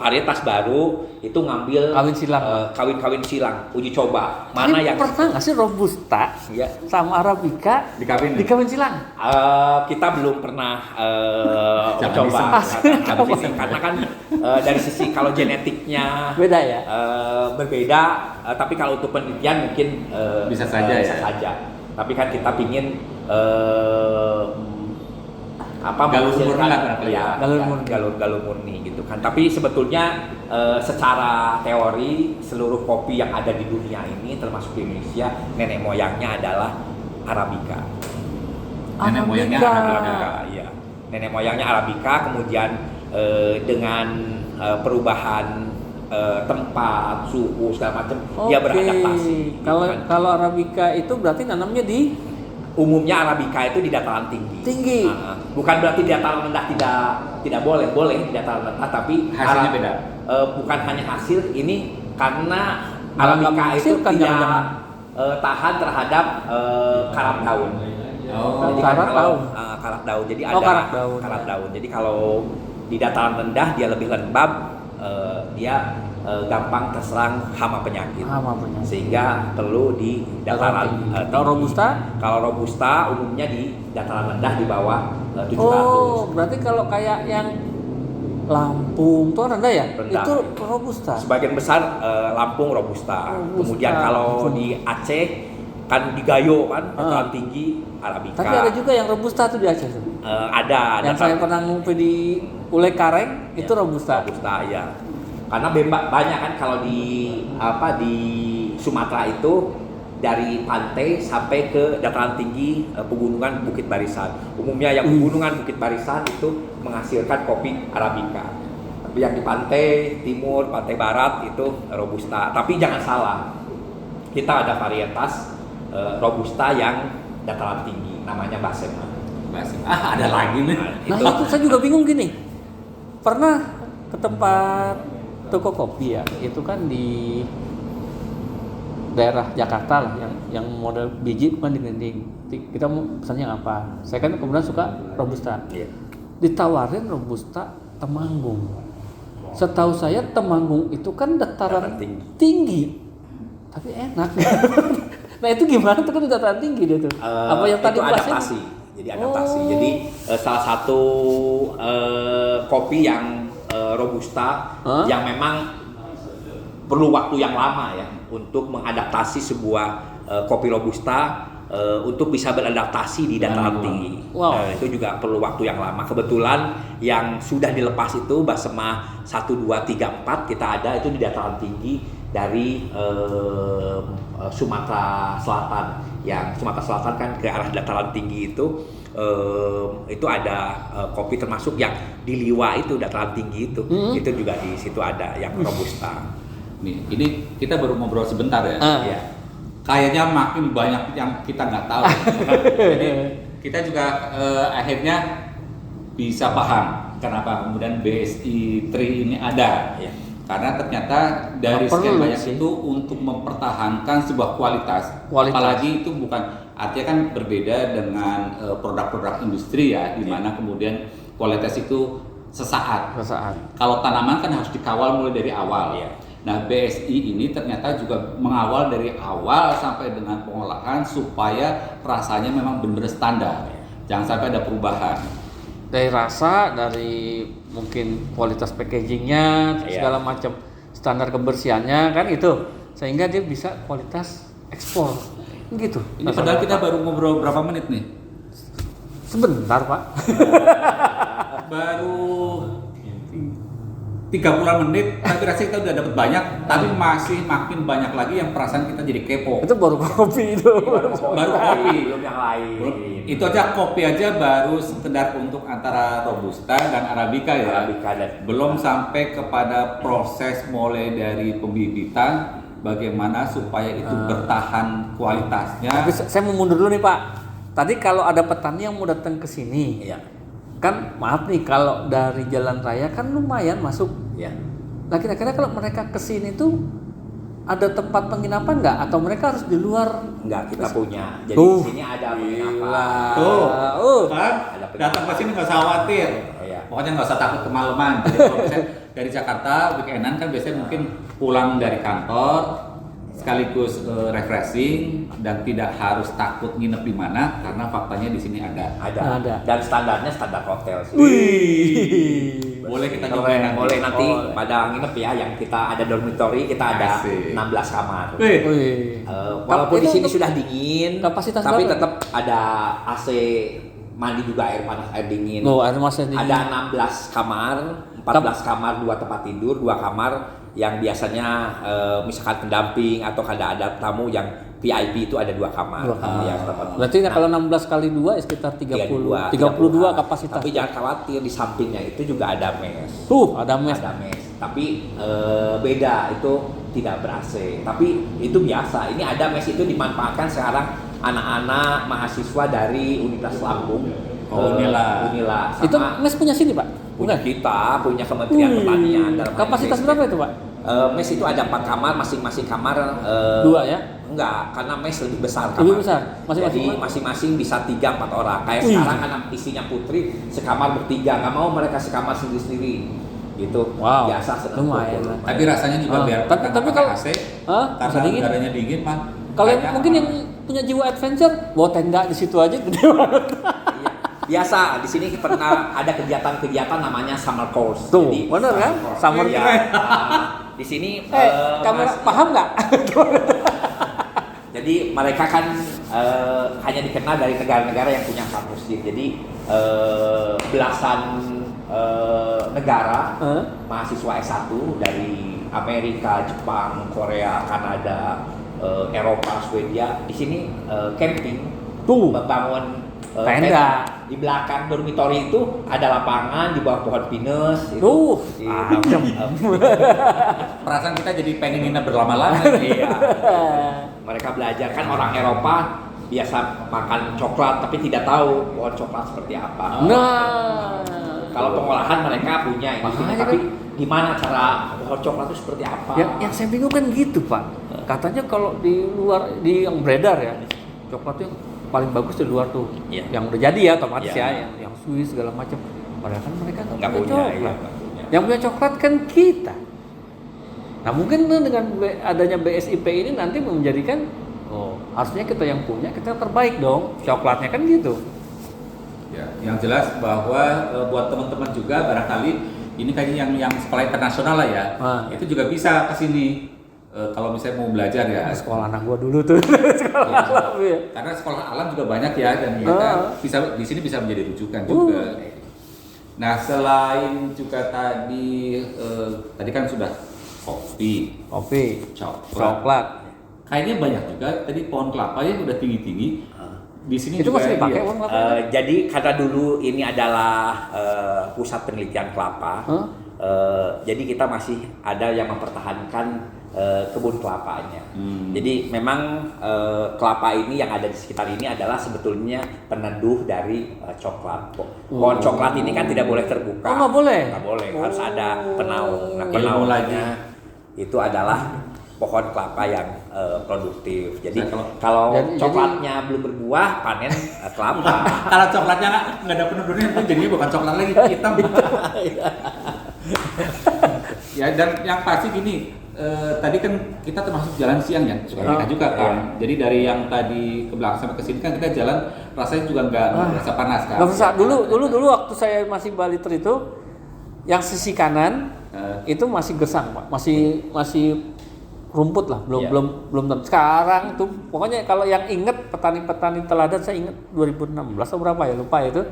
varietas baru, itu ngambil Kawin silang. kawin silang, uji coba mana Tapi yang pernah nggak sih robusta ya. sama arabica dikawin silang? Kita belum pernah Jangan mencoba disebut. karena kan dari sisi kalau genetiknya Beda ya? berbeda, tapi kalau untuk penelitian mungkin Bisa saja ya. saja. Tapi kan kita pingin Galur menghasilkan- murni lah barangkali ya. galur murni gitu kan. Tapi sebetulnya secara teori seluruh kopi yang ada di dunia ini termasuk di Indonesia, nenek moyangnya adalah arabica. Nenek moyangnya Arabica, iya. Nenek moyangnya arabica, kemudian dengan perubahan tempat, suhu segala macam, dia beradaptasi. gitu Kalau kan. kalau arabica itu berarti nanamnya di Umumnya arabica itu di dataran tinggi. Tinggi. Bukan berarti di dataran rendah tidak boleh di dataran rendah, tapi Hasilnya beda. Bukan hanya hasil, ini karena Malah nggak arabica itu menghasilkan tidak jangan-jangan. tahan terhadap karat daun. Oh. Jadi kan Karat kalau daun. karat daun, jadi Oh, ada karat daun. Jadi kalau di dataran rendah dia lebih lembab, dia gampang terserang hama penyakit. Sehingga perlu di dataran tinggi. Kalau robusta? Kalau robusta umumnya di dataran rendah di bawah 700. Oh, berarti kalau kayak yang Lampung tuh rendah ya? Rendah. Itu robusta. Sebagian besar Lampung robusta. Robusta. Kemudian kalau di Aceh kan di Gayo kan dataran tinggi arabica. Tapi ada juga yang robusta tuh di Aceh tuh. Ada Yang saya pernah ngumpul di Ule Kareng itu robusta. Robusta ya. Karena banyak kan kalau di Sumatera itu dari pantai sampai ke dataran tinggi pegunungan Bukit Barisan. Umumnya yang pegunungan Bukit Barisan itu menghasilkan kopi arabica. Tapi yang di pantai timur, pantai barat itu robusta. Tapi jangan salah, kita ada varietas robusta yang dataran tinggi, namanya Basema. Ada lagi nih. Nah itu saya juga bingung gini. Pernah ke tempat toko kopi ya, itu kan di daerah Jakarta lah, yang model biji bukan digending. Kita mau pesannya apa? Saya kan kemudian suka robusta. Iya. Ditawarin robusta Temanggung. Setahu saya Temanggung itu kan dataran Dataran tinggi, tapi enak. Nah itu gimana tuh kan dataran tinggi dia tuh? Apa yang tadi itu bahasnya? adaptasi. Jadi adaptasi. Oh. Jadi salah satu kopi yang robusta yang memang perlu waktu yang lama ya untuk mengadaptasi sebuah kopi robusta untuk bisa beradaptasi di dataran tinggi. Wow. Itu juga perlu waktu yang lama. Kebetulan yang sudah dilepas itu Basema 1, 2, 3, 4 kita ada itu di dataran tinggi dari Sumatera Selatan. yang Sumatera Selatan kan ke arah dataran tinggi itu ada kopi termasuk yang di Liwa itu dataran tinggi itu juga di situ ada yang robusta. Nih, ini kita baru ngobrol sebentar ya. Ya. Kayaknya makin banyak yang kita nggak tahu. Jadi kita juga akhirnya bisa paham kenapa kemudian BSI Tri ini ada. Ya. Karena ternyata dari Perlu sekian banyak sih. itu untuk mempertahankan sebuah kualitas. Apalagi itu bukan artinya kan berbeda dengan produk-produk industri ya, di mana kemudian kualitas itu sesaat. Kalau tanaman kan harus dikawal mulai dari awal. Iya. Nah, BSI ini ternyata juga mengawal dari awal sampai dengan pengolahan supaya rasanya memang benar-benar standar. Jangan sampai ada perubahan. Dari rasa, dari mungkin kualitas packagingnya, segala macam standar kebersihannya kan itu, sehingga dia bisa kualitas ekspor gitu. Ini padahal kita baru ngobrol berapa menit nih? Sebentar Pak. Baru 30 menit, tapi rasanya kita udah dapat banyak, tapi masih makin banyak lagi yang perasaan kita jadi kepo. Itu baru kopi itu. Baru kopi. Belum yang lain. Itu aja kopi aja baru sekedar untuk antara robusta dan arabica ya. Arabica dan Belum sampai kepada proses mulai dari pembibitan, bagaimana supaya itu bertahan kualitasnya. Tapi saya mau mundur dulu nih Pak. Tadi kalau ada petani yang mau datang ke sini, Iya. kan maaf nih kalau dari jalan raya kan lumayan masuk. Iya. Nah kira-kira kalau mereka ke sini tuh ada tempat penginapan nggak? Atau mereka harus di luar? Enggak, kita punya. Jadi Tuh. di sini ada penginapan. Tuh, kan Ada datang ke sini nggak usah khawatir. Iya. Pokoknya nggak usah takut kemalaman. Jadi kalau misalnya dari Jakarta weekendan kan biasanya mungkin pulang dari kantor sekaligus refreshing dan tidak harus takut nginep di mana karena faktanya di sini ada. Ada. Dan standarnya standar hotel sih. Wih. Boleh kita Boleh, cobain nanti. boleh nanti Boleh. pada nginep ya, yang kita ada dormitory, kita ada Asik. 16 kamar. Wih, Wih. Walaupun di Itu sini untuk sudah dingin, kapasitas tapi berapa? tetap ada AC, mandi juga air panas, air dingin. Loh, air masnya dingin. Ada 16 kamar, 14 kamar, 2 tempat tidur, 2 kamar yang biasanya misalkan pendamping atau kada ada tamu yang VIP itu ada 2 kamar. 2 kamar. Yang tempat. Berarti kalau 16 kali 2 ya sekitar 32 kapasitas. Tapi jangan khawatir, di sampingnya itu juga ada mes. Tuh, ada mes. Ada mes. Tapi beda, itu tidak ber-AC. Tapi itu biasa. Ini ada mes itu dimanfaatkan sekarang anak-anak mahasiswa dari Universitas Lampung. Oh, Unila. Sama Itu mes punya sini Pak? punya kita, punya Kementerian Pertanian. dalam hal Kapasitas ini. berapa itu Pak? Mes itu ada 4 kamar, masing-masing kamar 2 ya? Enggak, karena mes lebih besar kamar. Lebih besar? Masing-masing Jadi kamar? masing-masing bisa 3-4 orang. Kayak Wih. sekarang anak isinya Putri sekamar bertiga, nggak mau mereka sekamar sendiri-sendiri. Gitu. Wow. Biasa senang Lumayan. kumpul. tapi rasanya juga Ah, biar tapi kalau- AC Hah? Bisa karena dingin? udaranya dingin mah. Kalau kayaknya mungkin yang punya jiwa adventure, bawa tenda di situ aja gede banget. Iya. Biasa di sini pernah ada kegiatan-kegiatan namanya summer course. Tuh, bener kan? Summer Iya. course. Di sini Kamu Mas- paham nggak? Jadi mereka kan hanya dikenal dari negara-negara yang punya kampus gym. Jadi belasan negara mahasiswa S1 dari Amerika, Jepang, Korea, Kanada, Eropa, Swedia di sini camping. Tuh. Membangun Tenda. Di belakang dormitory itu ada lapangan di bawah pohon pinus. Tuh, Adem. perasaan kita jadi pengen nginep berlama-lama. Iya. Mereka belajar kan orang Eropa biasa makan coklat tapi tidak tahu pohon coklat seperti apa. Nah, Kalau pengolahan mereka punya ini, Makanya tapi gimana cara pohon coklat itu seperti apa? yang saya bingung kan gitu Pak. Katanya kalau di luar, di yang beredar ya, coklat yang paling bagus di luar tuh, Iya. yang udah jadi ya otomatis Iya. ya, yang Swiss segala macam. Padahal kan mereka Nggak nggak punya punya, coklat. iya, nggak punya. Yang punya coklat kan kita. Nah mungkin dengan adanya BSIP ini nanti menjadikan, harusnya kita yang punya, kita yang terbaik dong, coklatnya kan gitu. Ya, yang jelas bahwa buat teman-teman juga barangkali ini kayaknya yang sekolah internasional lah ya, itu juga bisa ke sini kalau misalnya mau belajar ya. Sekolah anak gua dulu tuh. Sekolah alam, ya. Karena sekolah alam juga banyak ya dan kita bisa di sini bisa menjadi rujukan juga. Nah selain juga tadi kan sudah kopi, Kopi, coklat. coklat. kayaknya banyak juga tadi pohon kelapa ya udah tinggi-tinggi. Di sini Itu juga masih dipakai iya. uang apa? Jadi karena dulu ini adalah pusat penelitian kelapa, jadi kita masih ada yang mempertahankan kebun kelapanya. Jadi memang kelapa ini yang ada di sekitar ini adalah sebetulnya peneduh dari coklat. Pohon coklat ini kan tidak boleh terbuka. Oh, nggak boleh? Nggak boleh, harus ada penaung. Nah, Ilmu penaungannya itu adalah pohon kelapa yang produktif. Jadi kalau coklatnya belum berbuah, panen kelapa. Kalau coklatnya nggak ada penurunan itu jadinya bukan coklat lagi, hitam. Ya dan yang pasti gini, tadi kan kita termasuk jalan siang ya, suka kita juga kan. Jadi dari yang tadi ke belakang sampai ke sini kan kita jalan rasanya juga nggak merasa panas kan. Nggak usah. Dulu waktu saya masih baliter itu, yang sisi kanan itu masih gersang, Pak. Masih rumput lah, belum tentu. Sekarang tuh pokoknya kalau yang inget petani-petani teladan, saya inget 2016 atau berapa ya, lupa itu,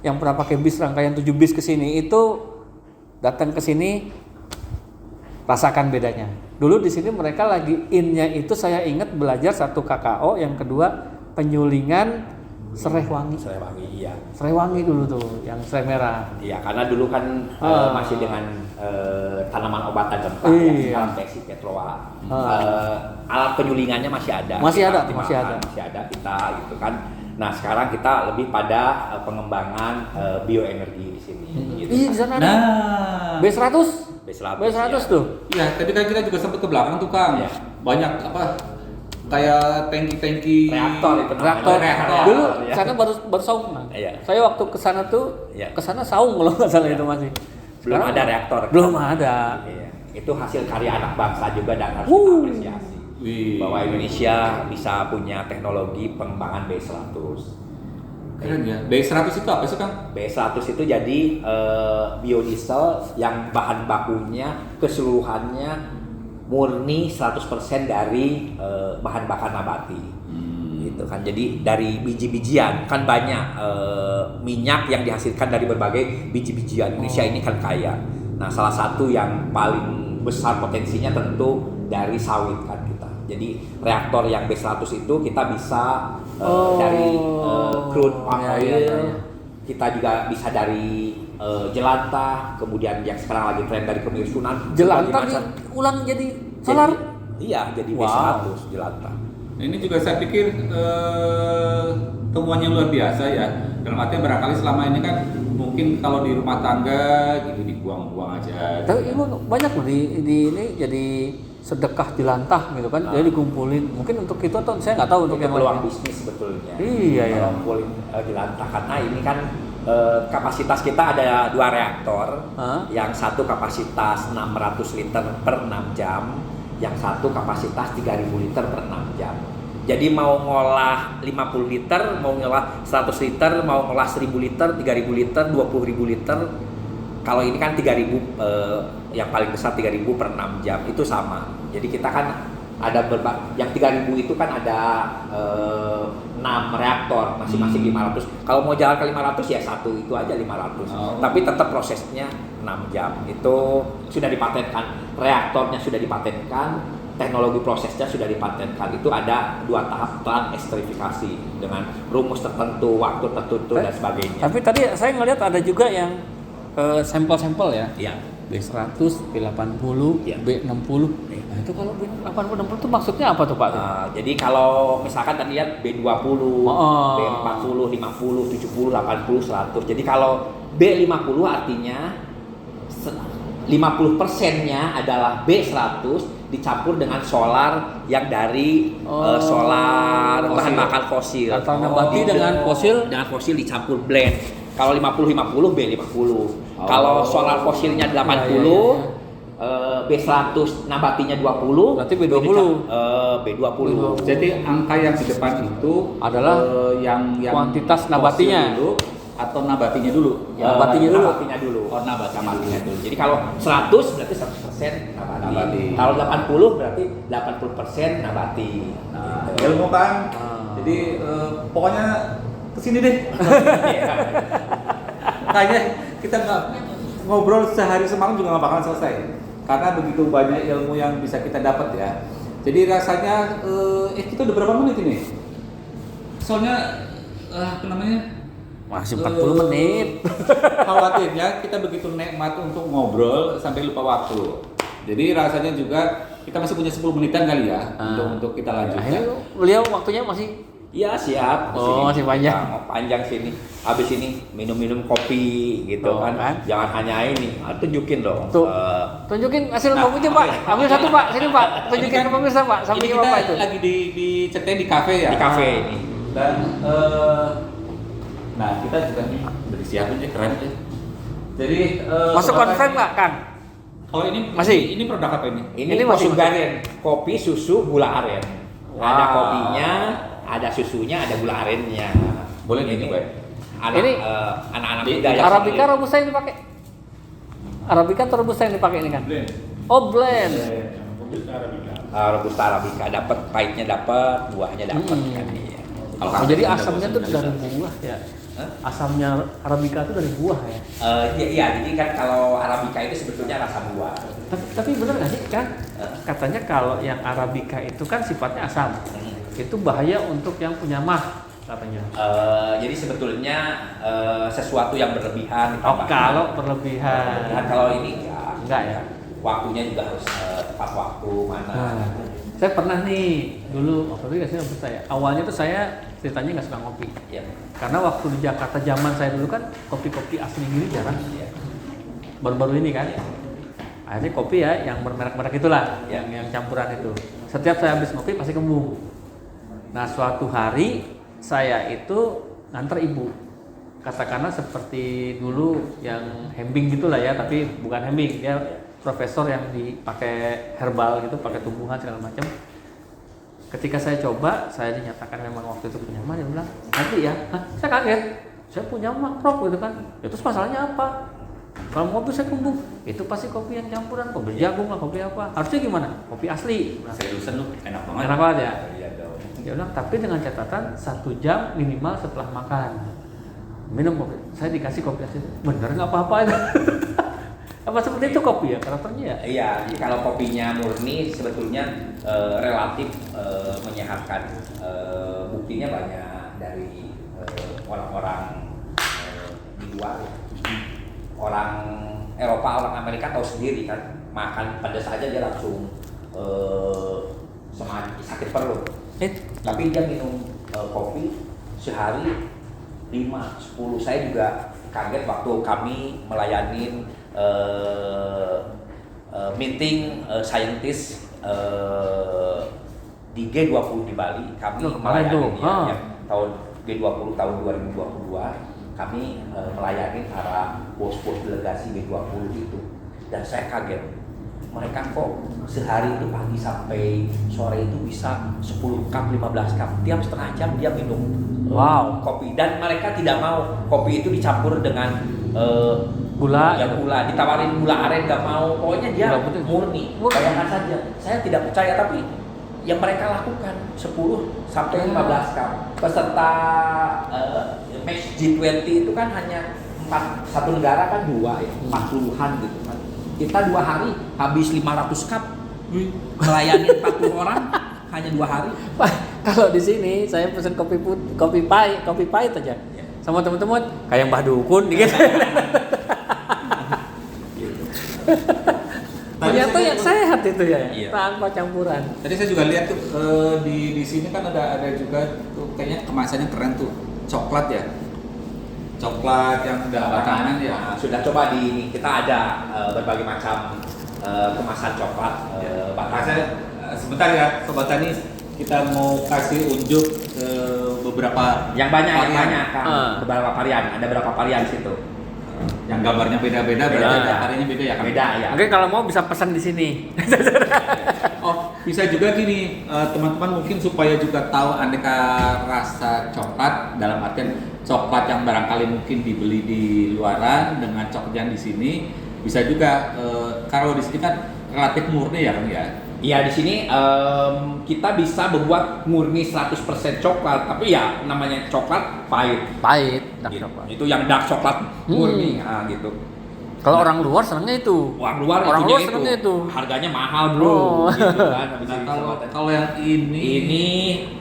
yang pernah pakai bis rangkaian 7 bis ke sini itu datang ke sini rasakan bedanya. Dulu di sini mereka lagi innya itu saya inget belajar satu KKO, yang kedua penyulingan serai wangi. Serai wangi, iya. Serai wangi dulu tuh, yang serai merah. Iya, karena dulu kan masih dengan tanaman obatan rempah Iya. ya, sekarang Pexi Petroa. Alat penyulingannya masih ada. Masih Kita ada, optimalkan, masih ada kita gitu kan. Nah, sekarang kita lebih pada pengembangan bioenergi di sini. Gitu. Iya, di sana ada. Nah, B100. B100 tuh. ya tadi kan kita juga sempat ke belakang tuh Kang. Iya. Banyak apa? Kayak tangki-tangki Reaktor itu namanya. Reaktor. Dulu Ya. sana baru saung. Nah. Iya. Saya waktu ke sana tuh, Iya. ke sana saung kalau nggak salah itu masih. Belum Sekarang ada reaktor. Belum ada. Iya. Itu hasil karya anak bangsa juga dan harus kita apresiasi. Wih. Bahwa Indonesia bisa punya teknologi pengembangan B100. Keren ya. B100 itu apa sih Kang? B100 itu jadi biodiesel yang bahan bakunya keseluruhannya murni 100% dari bahan bakar nabati. Gitu kan. Jadi dari biji-bijian kan banyak minyak yang dihasilkan dari berbagai biji-bijian. Indonesia ini kan kaya. Nah, salah satu yang paling besar potensinya tentu dari sawit kan kita. Jadi reaktor yang B100 itu kita bisa dari crude palm iya, oil, iya. kita juga bisa dari jelantah, kemudian yang sekarang lagi tren dari kemirsunan. Jelantah diulang jadi solar. Iya, jadi Wow. B100 jelantah. Nah, ini juga saya pikir temuannya luar biasa ya. Dalam artian barangkali selama ini kan mungkin kalau di rumah tangga gitu dibuang-buang aja. Tapi emang banyak loh di ini jadi sedekah jelantah gitu kan. Jadi dikumpulin. Mungkin untuk itu atau saya nggak tahu untuk Itu yang peluang lain. bisnis sebetulnya. Iya, ya. Ngumpulin jelantah karena ini kan kapasitas kita ada 2 reaktor. Yang satu kapasitas 600 liter per 6 jam, yang satu kapasitas 3000 liter per 6 jam. Jadi mau ngolah 50 liter, mau ngolah 100 liter, mau ngolah 1000 liter, 3000 liter, 20.000 liter. Kalau ini kan 3000 yang paling besar 3000 per 6 jam itu sama. Jadi kita kan ada yang 3000 itu kan ada 6 reaktor masing-masing 500. Kalau mau jalan ke 500 ya satu itu aja 500. Tapi tetap prosesnya 6 jam. Itu sudah dipatenkan, reaktornya sudah dipatenkan, teknologi prosesnya sudah dipatenkan. Itu ada 2 tahap transestrifikasi dengan rumus tertentu, waktu tertentu dan sebagainya. Tapi tadi saya ngelihat ada juga yang sampel-sampel ya. Iya. B100, B80, Iya. B60. Nah, itu kalau B80, 60 itu maksudnya apa tuh Pak? Jadi kalau misalkan tadi lihat B20, Oh. B40, 50, 70, 80, 100. Jadi kalau B50 artinya 50%-nya adalah B100 dicampur dengan solar yang dari solar bahan bakar fosil. Atau nabati dengan fosil? Dengan fosil dicampur blend. Kalau 50-50 B50. Kalau solar fosilnya 80, B100 nabatinya 20, Berarti B20. B20. Jadi angka yang di depan itu Adalah yang kuantitas fosil nabatinya. dulu atau nabatinya dulu? Nabatinya dulu. Nabatinya dulu. Oh, nabatinya dulu. Jadi kalau 100 berarti 100% nabati. Nabati. Kalau 80 berarti 80% nabati. Nah, Gitu. ilmu kan. Jadi pokoknya kesini deh. Kayaknya kita nggak ngobrol sehari semalam juga nggak bakalan selesai. Karena begitu banyak ilmu yang bisa kita dapat ya. Jadi rasanya kita udah berapa menit ini? Soalnya apa namanya? Masih 40 menit. Khawatirnya kita begitu nikmat untuk ngobrol sampai lupa waktu. Jadi rasanya juga kita masih punya 10 menitan kali ya untuk kita lanjutkan. Akhirnya beliau waktunya masih Iya siap. Oh, masih panjang. Mau panjang sini. Habis ini minum-minum kopi gitu Oh, kan. kan? Jangan hanya ini. Tunjukin dong. tuh. Tunjukin hasil kopinya, Pak. Ambil satu, Pak. Sini, Pak. Tunjukin ke pemirsa, Pak. Ini Sampingnya kita Bapak itu. lagi diceritain di kafe ya. Di kafe ini. Dan nah kita juga nih udah disiapin ya, keren ya. Jadi Masuk sobat konfirm Tani- nggak, Kang? Oh ini Masih? Ini produk apa ini? Ini Ini masih- kopi aren, kopi susu gula aren. Wow. Ada kopinya, ada susunya, ada gula arennya. Boleh ini dicoba ya? Ini anak-anak Di- muda yang Arabica robusta yang dipakai. Arabica atau robusta yang dipakai ini kan? Oh, blend. robusta arabica dapat pahitnya dapat, buahnya dapat kan iya. Kalau Oh, kafe jadi tidak asamnya bosan tuh bisa. dari buah ya. Hah? Asamnya Arabica itu dari buah ya. Iya, jadi kan kalau arabica itu sebetulnya rasa buah. Tapi bener nggak sih kan? Katanya kalau yang Arabica itu kan sifatnya asam. Itu bahaya untuk yang punya mah katanya. Jadi sebetulnya sesuatu yang berlebihan. Oh, ditambahkan. kalau berlebihan. Nah, kalau ini Enggak ya? Waktunya juga harus tepat waktu mana. Nah, saya pernah nih dulu waktu itu kasih ngopi saya. Awalnya tuh saya ceritanya nggak suka ngopi. Ya. Karena waktu di Jakarta zaman saya dulu kan kopi-kopi asli gini jarang. Ya. Baru-baru ini kan. Akhirnya kopi ya yang bermerek-merek itulah, Ya. yang campuran itu. Setiap saya habis ngopi pasti kembung. Nah, suatu hari saya itu nganter ibu. Katakanlah seperti dulu yang hembing gitulah ya, tapi bukan hembing, dia profesor yang dipakai herbal gitu, pakai tumbuhan segala macam. Ketika saya coba, saya dinyatakan memang waktu itu punya mah, dia bilang, nanti ya, hah? Saya kaget, saya punya makrok gitu kan. Ya, terus masalahnya apa? Kalau kopi saya kembung, itu pasti kopi yang campuran, kopi jagung lah, kopi apa? Harusnya gimana? Kopi asli. Nah, Seriusan lu enak banget. enak banget ya. Iya dong. Dia bilang, tapi dengan catatan 1 jam minimal setelah makan minum kopi. Saya dikasih kopi asli, bener nggak apa-apa ya? Apa seperti itu kopi ya karakternya ya? Iya, jadi kalau kopinya murni sebetulnya relatif menyehatkan. Buktinya banyak dari orang-orang di luar, orang Eropa, orang Amerika tahu sendiri kan, makan pedas aja dia langsung sakit perut. Tapi dia minum kopi sehari 5-10. Saya juga kaget waktu kami melayani meeting scientist di G20 di Bali. Kami Oh, kemarin tuh. ya, tahun G20 tahun 2022 kami melayani para bos-bos delegasi G20 itu, dan saya kaget mereka kok sehari itu pagi sampai sore itu bisa 10 cup 15 cup tiap setengah jam dia minum Wow. kopi, dan mereka tidak mau kopi itu dicampur dengan Gula. ya gula, ditawarin gula aren nggak mau, pokoknya dia Gula putih. murni. Murni. Bayangkan saja, saya tidak percaya, tapi yang mereka lakukan 10 sampai 15 cup. Peserta match G20 itu kan hanya 1 negara kan 2 ya, 40-an gitu kan. Kita 2 hari habis 500 cup, melayani 40 orang hanya 2 hari. Pak, kalau di sini saya pesen kopi pahit aja. Sama teman-teman kayak Mbah Dukun gitu. Ternyata yang sehat itu ya, Iya. tanpa campuran. Tadi saya juga lihat tuh di sini kan ada juga tuh kayaknya kemasannya keren tuh, coklat ya. Coklat yang udah batangan ya. Nah, sudah coba di kita ada berbagai macam kemasan coklat batangan. Saya sebentar ya, Sobat Tani, kita mau kasih unjuk beberapa Yang banyak, yang varian. banyak kan. Beberapa varian, ada berapa varian situ. Yang gambarnya beda-beda, berarti Beda. variannya beda ya kan? Beda ya. Oke, kalau mau bisa pesan di sini. Oh, bisa juga gini, teman-teman mungkin supaya juga tahu aneka rasa coklat, dalam artian coklat yang barangkali mungkin dibeli di luaran dengan coklat yang di sini, bisa juga kalau di sini kan relatif murni ya kan ya. Iya, di sini kita bisa membuat murni 100% coklat, tapi ya namanya coklat pahit. Pahit, dark Gitu. coklat. Itu yang dark coklat murni gitu. Kalau orang luar senangnya itu. Orang luar orang itunya luar senangnya itu. Harganya mahal bro. Oh. Gitu kan. Habis Nah, itu kalau yang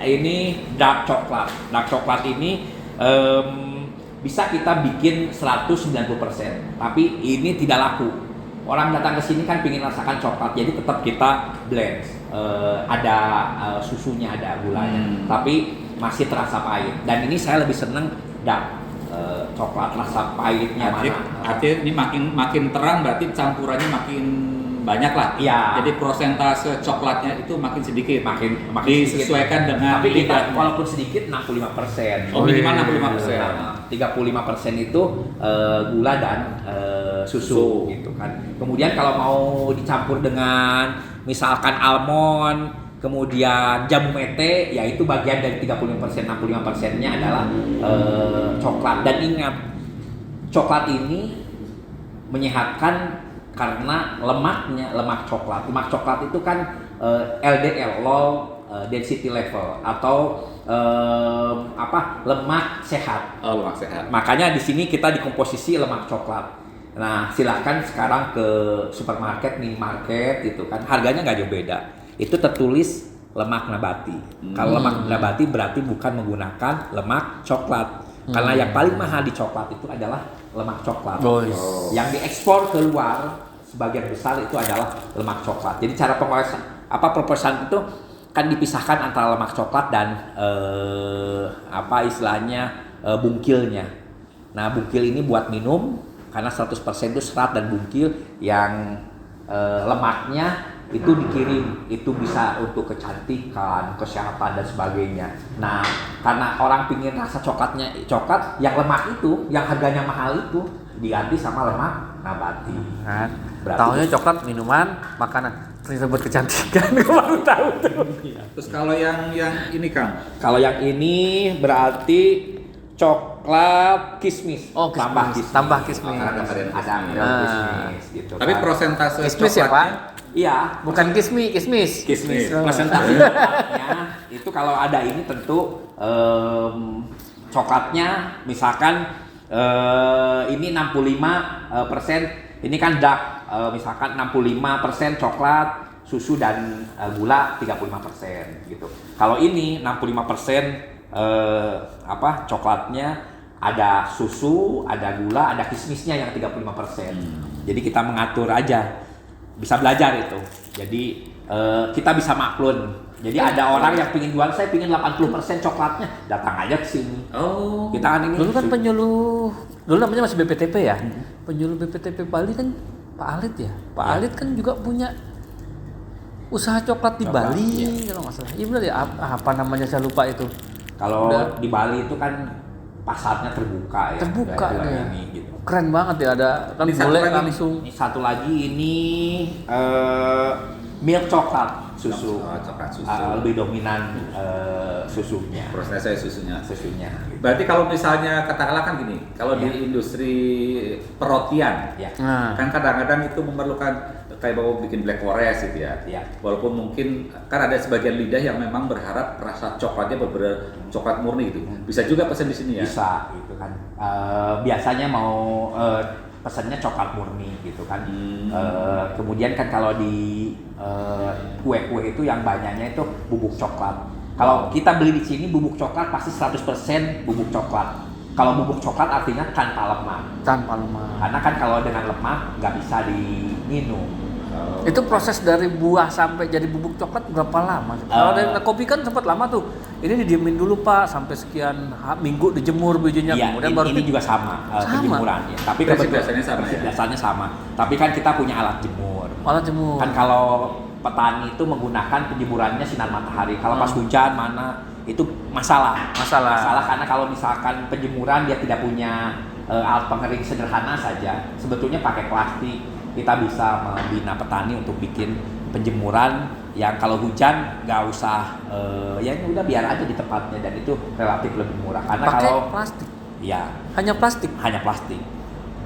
ini dark coklat. Dark coklat ini bisa kita bikin 190%, tapi ini tidak laku. Orang datang ke sini kan ingin rasakan coklat, jadi tetap kita blend. Ada susunya, ada gulanya, tapi masih terasa pahit. Dan ini saya lebih seneng dark coklat, rasa pahitnya mana. Artinya ini makin terang berarti campurannya makin banyak lah. Iya. Jadi persentase coklatnya itu makin sedikit. Makin disesuaikan sedikit. dengan tapi kita lidahnya. walaupun sedikit 65%. Oh, minimal 65%. Nah, 35% itu gula dan susu gitu kan. Kemudian kalau mau dicampur dengan misalkan almond, kemudian jamu mete, ya itu bagian dari 35%. 65%-nya adalah coklat. Dan ingat, coklat ini menyehatkan karena lemak coklat. Lemak coklat itu kan LDL, low density level, atau lemak sehat. Oh, lemak sehat. Makanya di sini kita dikomposisi lemak coklat. Nah, silahkan sekarang ke supermarket, minimarket gitu kan, harganya nggak jauh beda. Itu tertulis lemak nabati. Kalau lemak nabati berarti bukan menggunakan lemak coklat. Karena yang paling mahal di coklat itu adalah lemak coklat. Yang diekspor keluar sebagian besar itu adalah lemak coklat. Jadi cara pengolahan itu kan dipisahkan antara lemak coklat dan bungkilnya. Nah, bungkil ini buat minum karena 100% itu serat dan bungkil, yang lemaknya itu dikirim, itu bisa untuk kecantikan, kesehatan dan sebagainya. Nah, karena orang pingin rasa coklatnya coklat, yang lemak itu, yang harganya mahal itu diganti sama lemak nabati. Kan. Berarti Taunya coklat minuman, makanan. Ternyata buat kecantikan, gue baru tahu tuh. Terus kalau yang ini Kang, Kalau yang ini berarti coklat kismis. Oh, kismis. Tambah kismis. Ada varian Ada kismis gitu. tapi kan. persentase Kismis ya, Pak? Iya, Bukan kismis. kismis. Oh. Presentasi coklatnya itu kalau ada ini tentu coklatnya misalkan ini 65%, ini kan dark, misalkan 65% coklat, susu dan gula 35% gitu. Kalau ini 65% coklatnya ada susu, ada gula, ada kismisnya yang 35%. Jadi kita mengatur aja. Bisa belajar itu. Jadi kita bisa maklun. Jadi ada orang yang pingin jual, saya pingin 80% coklatnya, datang aja ke sini. oh, Kita kan ini Dulu kan penyuluh, dulu namanya masih BPTP ya. Penyuluh BPTP Bali kan Pak Alit ya. Pak Alit kan juga punya usaha coklat di Bali, kalau nggak salah. Iya benar ya. Apa namanya saya lupa itu. kalau Udah. di Bali itu kan pasarnya terbuka ya. Terbuka Kayak ya. ini gitu. Keren banget ya, ada kan Ini satu boleh lagi nih. langsung. Ini satu lagi ini milk coklat susu. Oh, coklat susu. Lebih dominan susunya. prosesnya susunya. Susunya. Berarti kalau misalnya katakanlah kan gini, kalau Iya. di industri perotian, Ya. Nah, kan kadang-kadang itu memerlukan kayak bawa bikin black forest gitu ya. Iya. Walaupun mungkin kan ada sebagian lidah yang memang berharap rasa coklatnya benar-benar coklat murni gitu. Bisa juga pesan di sini ya. Bisa gitu kan. Biasanya mau pesannya coklat murni gitu kan. Kemudian kan kalau di kue-kue itu yang banyaknya itu bubuk coklat. Kalau kita beli di sini bubuk coklat pasti 100% bubuk coklat. Kalau bubuk coklat artinya tanpa lemak. tanpa lemak. Karena kan kalau dengan lemak nggak bisa diminum. Itu proses dari buah sampai jadi bubuk coklat berapa lama? Kalau dari kopi kan sempat lama tuh. Ini didiemin dulu Pak sampai sekian minggu dijemur bijinya, Iya, kemudian ini, baru ini juga sama, penjemuran ya. Tapi Prinsip kebetulan- biasanya sama ya? Biasanya sama. Tapi kan kita punya alat jemur. malah jemur. Kan kalau petani itu menggunakan penjemurannya sinar matahari. Kalau pas hujan mana itu masalah. Masalah. Karena kalau misalkan penjemuran dia tidak punya alat pengering sederhana saja, sebetulnya pakai plastik kita bisa membina petani untuk bikin penjemuran yang kalau hujan nggak usah ya udah biar aja di tempatnya, dan itu relatif lebih murah. Karena Pakai kalau plastik. ya Hanya plastik. hanya plastik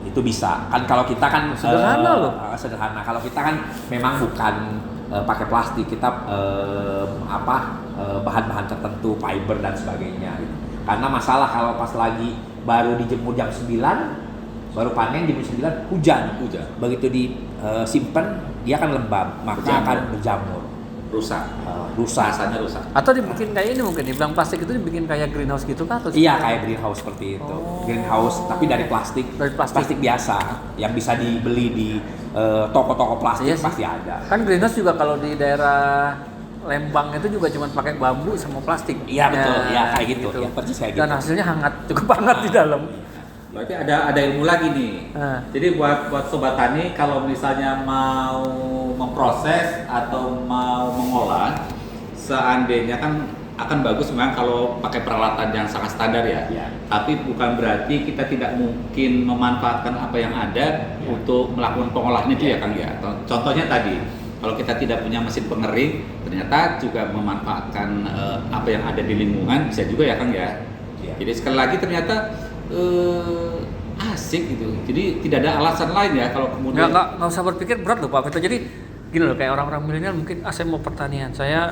itu bisa kan. Kalau kita kan Sederhana loh. sederhana. Kalau kita kan memang bukan pakai plastik, kita bahan-bahan tertentu, fiber dan sebagainya gitu. Karena masalah kalau pas lagi baru dijemur jam 9 Baru panen di musim 9 hujan. Begitu disimpan dia akan lembab, maka akan berjamur. Rusak. Rusak. Rasanya rusak. Atau dibikin kayak ini mungkin dibilang plastik itu dibikin kayak greenhouse gitu kah atau Iya, kayak greenhouse seperti itu. Greenhouse tapi dari plastik. Dari plastik. Biasa yang bisa dibeli di toko-toko plastik Iya sih. pasti ada. Kan greenhouse juga kalau di daerah Lembang itu juga cuma pakai bambu sama plastik. Iya betul, ya kayak gitu. Ya, persis kayak gitu. Dan hasilnya hangat, cukup hangat di dalam. Berarti ada ilmu lagi nih. Jadi buat sobat tani kalau misalnya mau memproses atau mau mengolah, seandainya kan akan bagus memang kalau pakai peralatan yang sangat standar ya. Tapi bukan berarti kita tidak mungkin memanfaatkan apa yang ada untuk melakukan pengolahan itu ya Kang ya. Contohnya tadi, kalau kita tidak punya mesin pengering, ternyata juga memanfaatkan apa yang ada di lingkungan bisa juga ya Kang ya. Jadi sekali lagi ternyata asik gitu. Jadi tidak ada alasan lain ya kalau kemudian nggak usah berpikir berat loh Pak Vito. Jadi gini loh, kayak orang-orang milenial mungkin saya mau pertanian, saya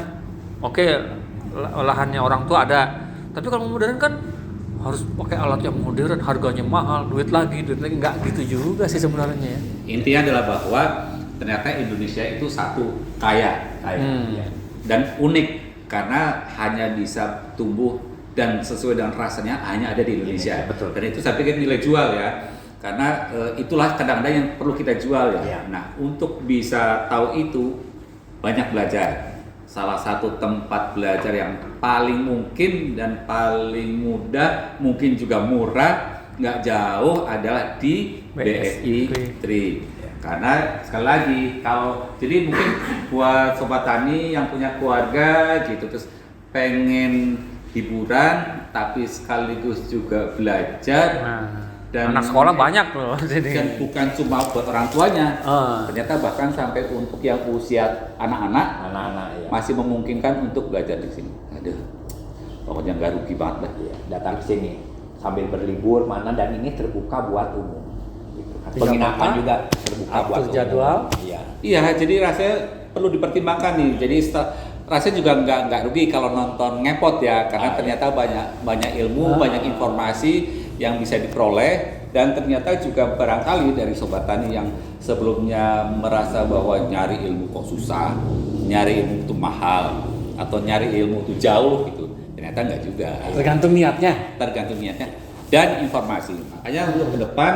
lahannya orang tua ada, tapi kalau modern kan harus pakai alat yang modern, harganya mahal, duit lagi, nggak gitu juga sih sebenarnya ya. Intinya adalah bahwa ternyata Indonesia itu satu kaya. Dan unik karena hanya bisa tumbuh dan sesuai dengan rasanya hanya ada di Indonesia. Betul. Dan itu saya pikir nilai jual ya. Karena itulah kadang-kadang yang perlu kita jual ya. Nah, untuk bisa tahu itu banyak belajar. Salah satu tempat belajar yang paling mungkin dan paling mudah, mungkin juga murah, nggak jauh adalah di BSI Tri. Karena sekali lagi jadi mungkin buat sobat tani yang punya keluarga gitu terus pengen hiburan tapi sekaligus juga belajar dan anak sekolah banyak loh dan bukan cuma buat orang tuanya, ternyata bahkan sampai untuk yang usia anak-anak ya. masih memungkinkan untuk belajar di sini. Aduh, pokoknya nggak rugi banget lah. Datang ke sini sambil berlibur dan ini terbuka buat umum. Penginapan juga terbuka buat jadwal. Iya, jadi rasanya perlu dipertimbangkan nih. Jadi rasanya juga nggak rugi kalau nonton Ngepot ya, karena ternyata banyak ilmu, banyak informasi yang bisa diperoleh dan ternyata juga barangkali dari sobat tani yang sebelumnya merasa bahwa nyari ilmu kok susah, nyari ilmu itu mahal atau nyari ilmu itu jauh gitu. Ternyata nggak juga. Tergantung niatnya. Dan informasi. Makanya untuk ke depan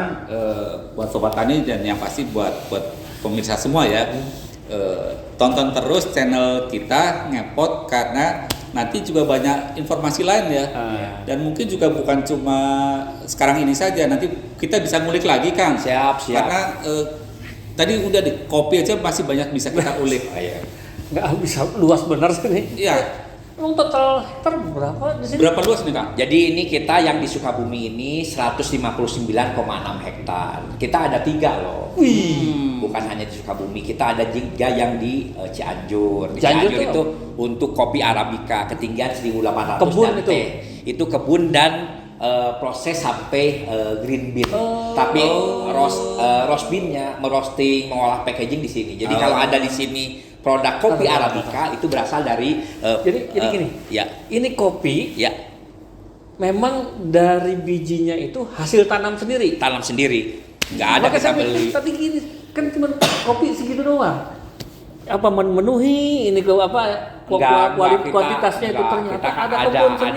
buat sobat tani dan yang pasti buat pemirsa semua ya, tonton terus channel kita Ngepot karena nanti juga banyak informasi lain ya. Dan mungkin juga bukan cuma sekarang ini saja, nanti kita bisa ngulik lagi Kang. Siap. Karena tadi udah di kopi aja masih banyak bisa kita ulik. Nggak bisa, luas benar sih nih. Iya. Emang total hektar berapa di sini? Berapa luas nih Kang? Jadi ini kita yang di Sukabumi ini 159,6 hektar. Kita ada 3 loh. Bukan hanya di Sukabumi, kita ada juga yang di Cianjur. Di Cianjur itu untuk kopi Arabica ketinggian 1.800 kebun dan itu. teh. Itu kebun dan proses sampai green bean. Tapi roast bean-nya, merosting, mengolah packaging di sini. Jadi kalau ada di sini produk kopi Arabica itu berasal dari jadi gini. Ya. Ini kopi Ya, memang dari bijinya itu hasil tanam sendiri. tanam sendiri. Nggak ada kita beli. Tapi gini, kan cuma kopi segitu doang. Apa memenuhi ini ke apa kuantitasnya itu ternyata ada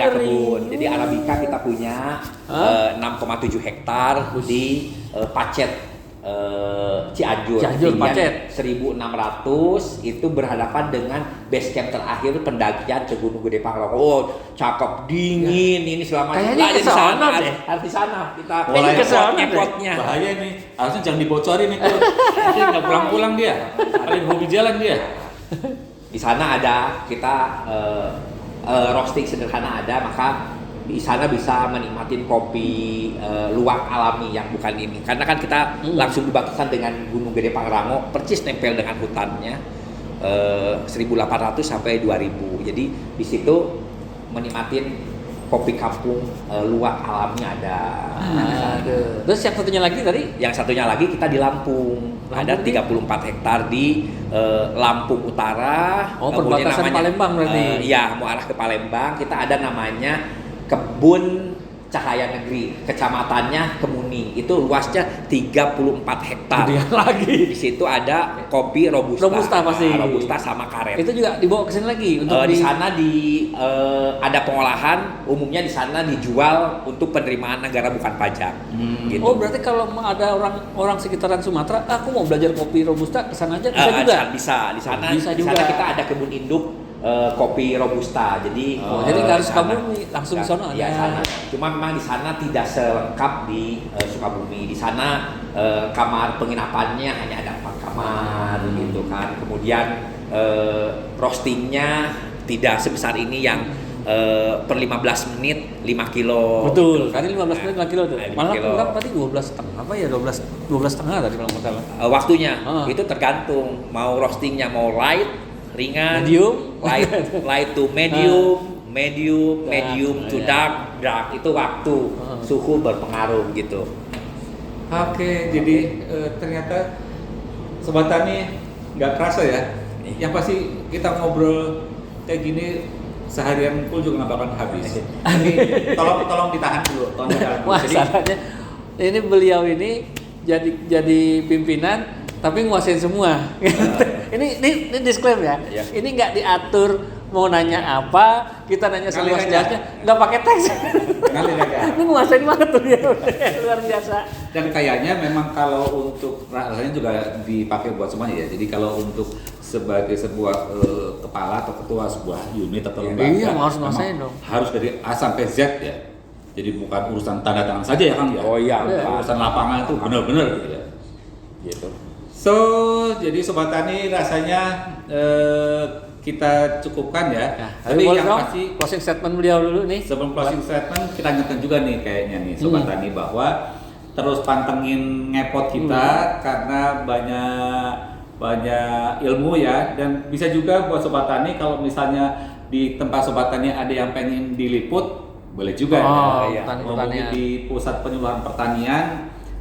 kebun. Jadi Arabica kita punya 6,7 hektar di Pacet. Cianjur Pacet 1.600 itu berhadapan dengan base camp terakhir pendakian ke Gunung Gede Pangrango. Oh, cakep, dingin ini selama kayaknya ke sana deh. Harus di sana kita Kayaknya ke sana deh. ngepotnya. Bahaya nih, harusnya jangan dibocorin itu. Nanti nggak pulang-pulang dia, paling hobi jalan dia. Di sana ada kita roasting sederhana ada, maka di sana bisa menikmatin kopi luwak alami yang bukan ini. Karena kan kita langsung berbatasan dengan Gunung Gede Pangrango, persis nempel dengan hutannya 1.800 sampai 2.000. Jadi di situ menikmatin kopi kampung luwak alami ada. Terus yang satunya lagi tadi? Yang satunya lagi kita di Lampung. Ada 34 hektar di Lampung Utara. Perbatasan Palembang berarti. Iya, mau arah ke Palembang. Kita ada namanya kebun Cahaya Negeri, kecamatannya Kemuning. Itu luasnya 34 hektar. Gedean lagi. Di situ ada kopi robusta. Robusta pasti. Robusta sama karet. Itu juga dibawa ke sini lagi untuk Di sana ada pengolahan, umumnya di sana dijual untuk penerimaan negara bukan pajak. Gitu. Oh, berarti kalau ada orang sekitaran Sumatera, aku mau belajar kopi robusta, ke sana aja bisa juga. Bisa di sana. Bisa di juga. sana kita ada kebun induk kopi robusta. Jadi Jadi nggak harus sana. Sukabumi, langsung di sana Iya, ada. sana. Cuma memang di sana tidak selengkap di Sukabumi. Di sana kamar penginapannya hanya ada 4 kamar gitu kan. Kemudian roastingnya tidak sebesar ini yang per 15 menit 5 kilo. Betul, tadi 15 menit 5 kilo tuh. 5 Malah kilo. kurang tadi 12,5 apa ya, 12 setengah tadi kalau nggak salah. Waktunya Ah. itu tergantung mau roastingnya mau light, ringan, Medium. light to medium to Dark, dark itu waktu suhu berpengaruh gitu. Oke, jadi ternyata Sobat Tani nggak kerasa ya. Yang pasti kita ngobrol kayak gini seharian full juga nggak bakalan habis. Tapi tolong ditahan dulu. Tolong ditahan dulu. Jadi Masalahnya ini beliau ini jadi pimpinan tapi nguasain semua. ini disclaim ya. Iya. Ini nggak diatur mau nanya apa, kita nanya Ngalir seluas-luasnya, aja. nggak pakai teks. ngalir aja. Ini nguasain banget tuh dia, luar biasa. Dan kayaknya memang kalau untuk rasanya juga dipakai buat semuanya ya. Jadi kalau untuk sebagai sebuah kepala atau ketua sebuah unit atau lembaga, Iya, harus memang nguasain dong. harus dari A sampai Z ya. Jadi bukan urusan tanda tangan saja ya Kang ya. Oh iya, Urusan lapangan itu benar-benar gitu ya. Gitu. So, jadi Sobat Tani rasanya kita cukupkan ya. Tapi boleh yang dong, pasti closing statement beliau dulu nih. sebelum closing statement kita ingatkan juga nih kayaknya nih Sobat Tani bahwa terus pantengin ngepot kita karena banyak ilmu ya, dan bisa juga buat Sobat Tani kalau misalnya di tempat Sobat Tani ada yang pengen diliput boleh juga Oh, ya. petani- Ngomongin pertanian. di pusat penyuluhan pertanian.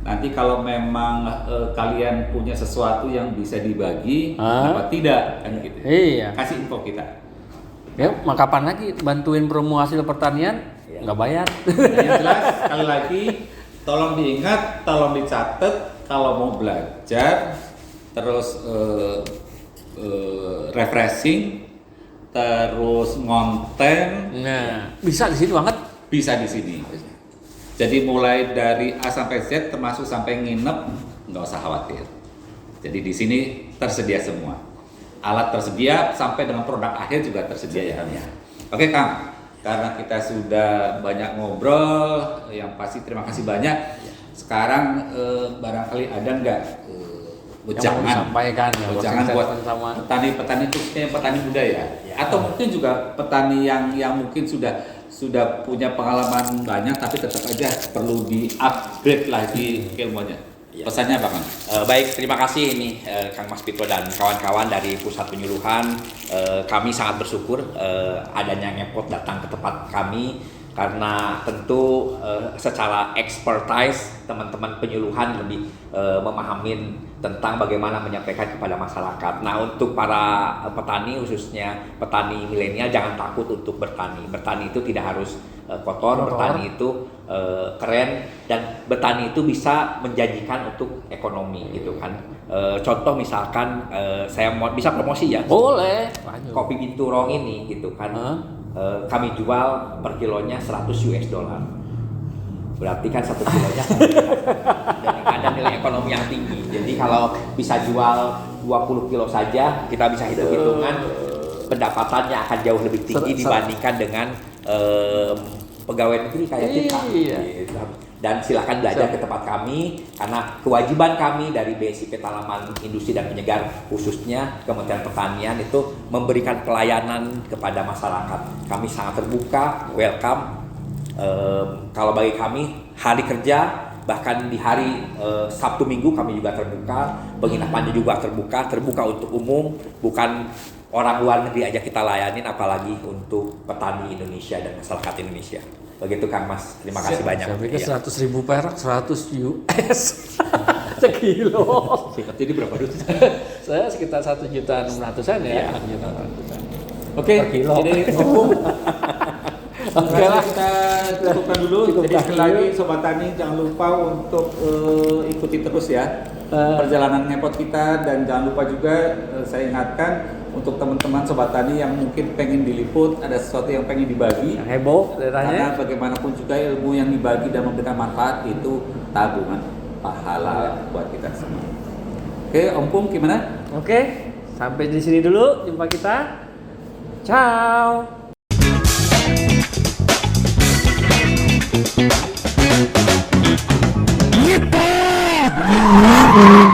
Nanti kalau memang kalian punya sesuatu yang bisa dibagi, kenapa tidak kan gitu. Iya. Kasih info kita. Ya, mau kapan lagi bantuin promo hasil pertanian? Nggak bayar. Nah, yang jelas sekali lagi tolong diingat, tolong dicatat kalau mau belajar, terus refreshing, terus ngonten, Nah, bisa di sini banget. bisa di sini. Jadi mulai dari A sampai Z termasuk sampai nginep nggak usah khawatir. Jadi di sini tersedia semua. Alat tersedia sampai dengan produk akhir juga tersedia ya Kang ya. Oke Kang, karena kita sudah banyak ngobrol, yang pasti terima kasih banyak. Sekarang barangkali ada nggak Yang mau wejangan disampaikan ya, wejangan closing buat statement sama petani-petani khususnya yang petani muda ya, atau mungkin juga petani yang mungkin sudah punya pengalaman banyak tapi tetap aja perlu di-upgrade lagi ilmunya. Ya. Pesannya apa Kang? Baik, terima kasih ini Kang Mas Pito dan kawan-kawan dari Pusat Penyuluhan. Kami sangat bersyukur adanya ngepot datang ke tempat kami karena tentu secara expertise teman-teman penyuluhan lebih memahami tentang bagaimana menyampaikan kepada masyarakat. Nah, untuk para petani khususnya petani milenial jangan takut untuk bertani. Bertani itu tidak harus kotor, bertani itu keren, dan bertani itu bisa menjanjikan untuk ekonomi gitu kan. Contoh misalkan saya mau bisa promosi ya. boleh. Lanjut. Kopi Binturong ini gitu kan. Kami jual per kilonya 100 US dollar. Berarti kan 1 kilonya dan ada nilai ekonomi yang tinggi. Jadi kalau bisa jual 20 kilo saja, kita bisa hitung-hitungan pendapatannya akan jauh lebih tinggi dibandingkan dengan pegawai negeri kayak kita. Iya. Gitu. Dan silakan belajar ke tempat kami karena kewajiban kami dari BSIP Tanaman Industri dan Penyegar khususnya Kementerian Pertanian itu memberikan pelayanan kepada masyarakat. Kami sangat terbuka, welcome. Kalau bagi kami hari kerja bahkan di hari Sabtu Minggu kami juga terbuka, penginapannya juga terbuka untuk umum, bukan orang luar negeri aja kita layanin, apalagi untuk petani Indonesia dan masyarakat Indonesia. Begitu Kang Mas, terima kasih banyak. Saya pikir Iya. 100.000 perak, 100 US sekilo. Jadi berapa duit? Saya sekitar 1.600.000-an ya. Iya. 1.600.000-an. Oke, Per kilo. jadi cukup. Oke lah. Kita cukupkan dulu. Cukupkan Jadi sekali dulu. lagi Sobat Tani jangan lupa untuk ikuti terus ya perjalanan ngepot kita, dan jangan lupa juga saya ingatkan untuk teman-teman Sobat Tani yang mungkin pengen diliput, ada sesuatu yang pengen dibagi. Yang heboh Karena daerahnya. bagaimanapun juga ilmu yang dibagi dan memberikan manfaat itu tabungan pahala buat kita semua. Oke, Om Pung gimana? Oke, sampai di sini dulu jumpa kita. Ciao.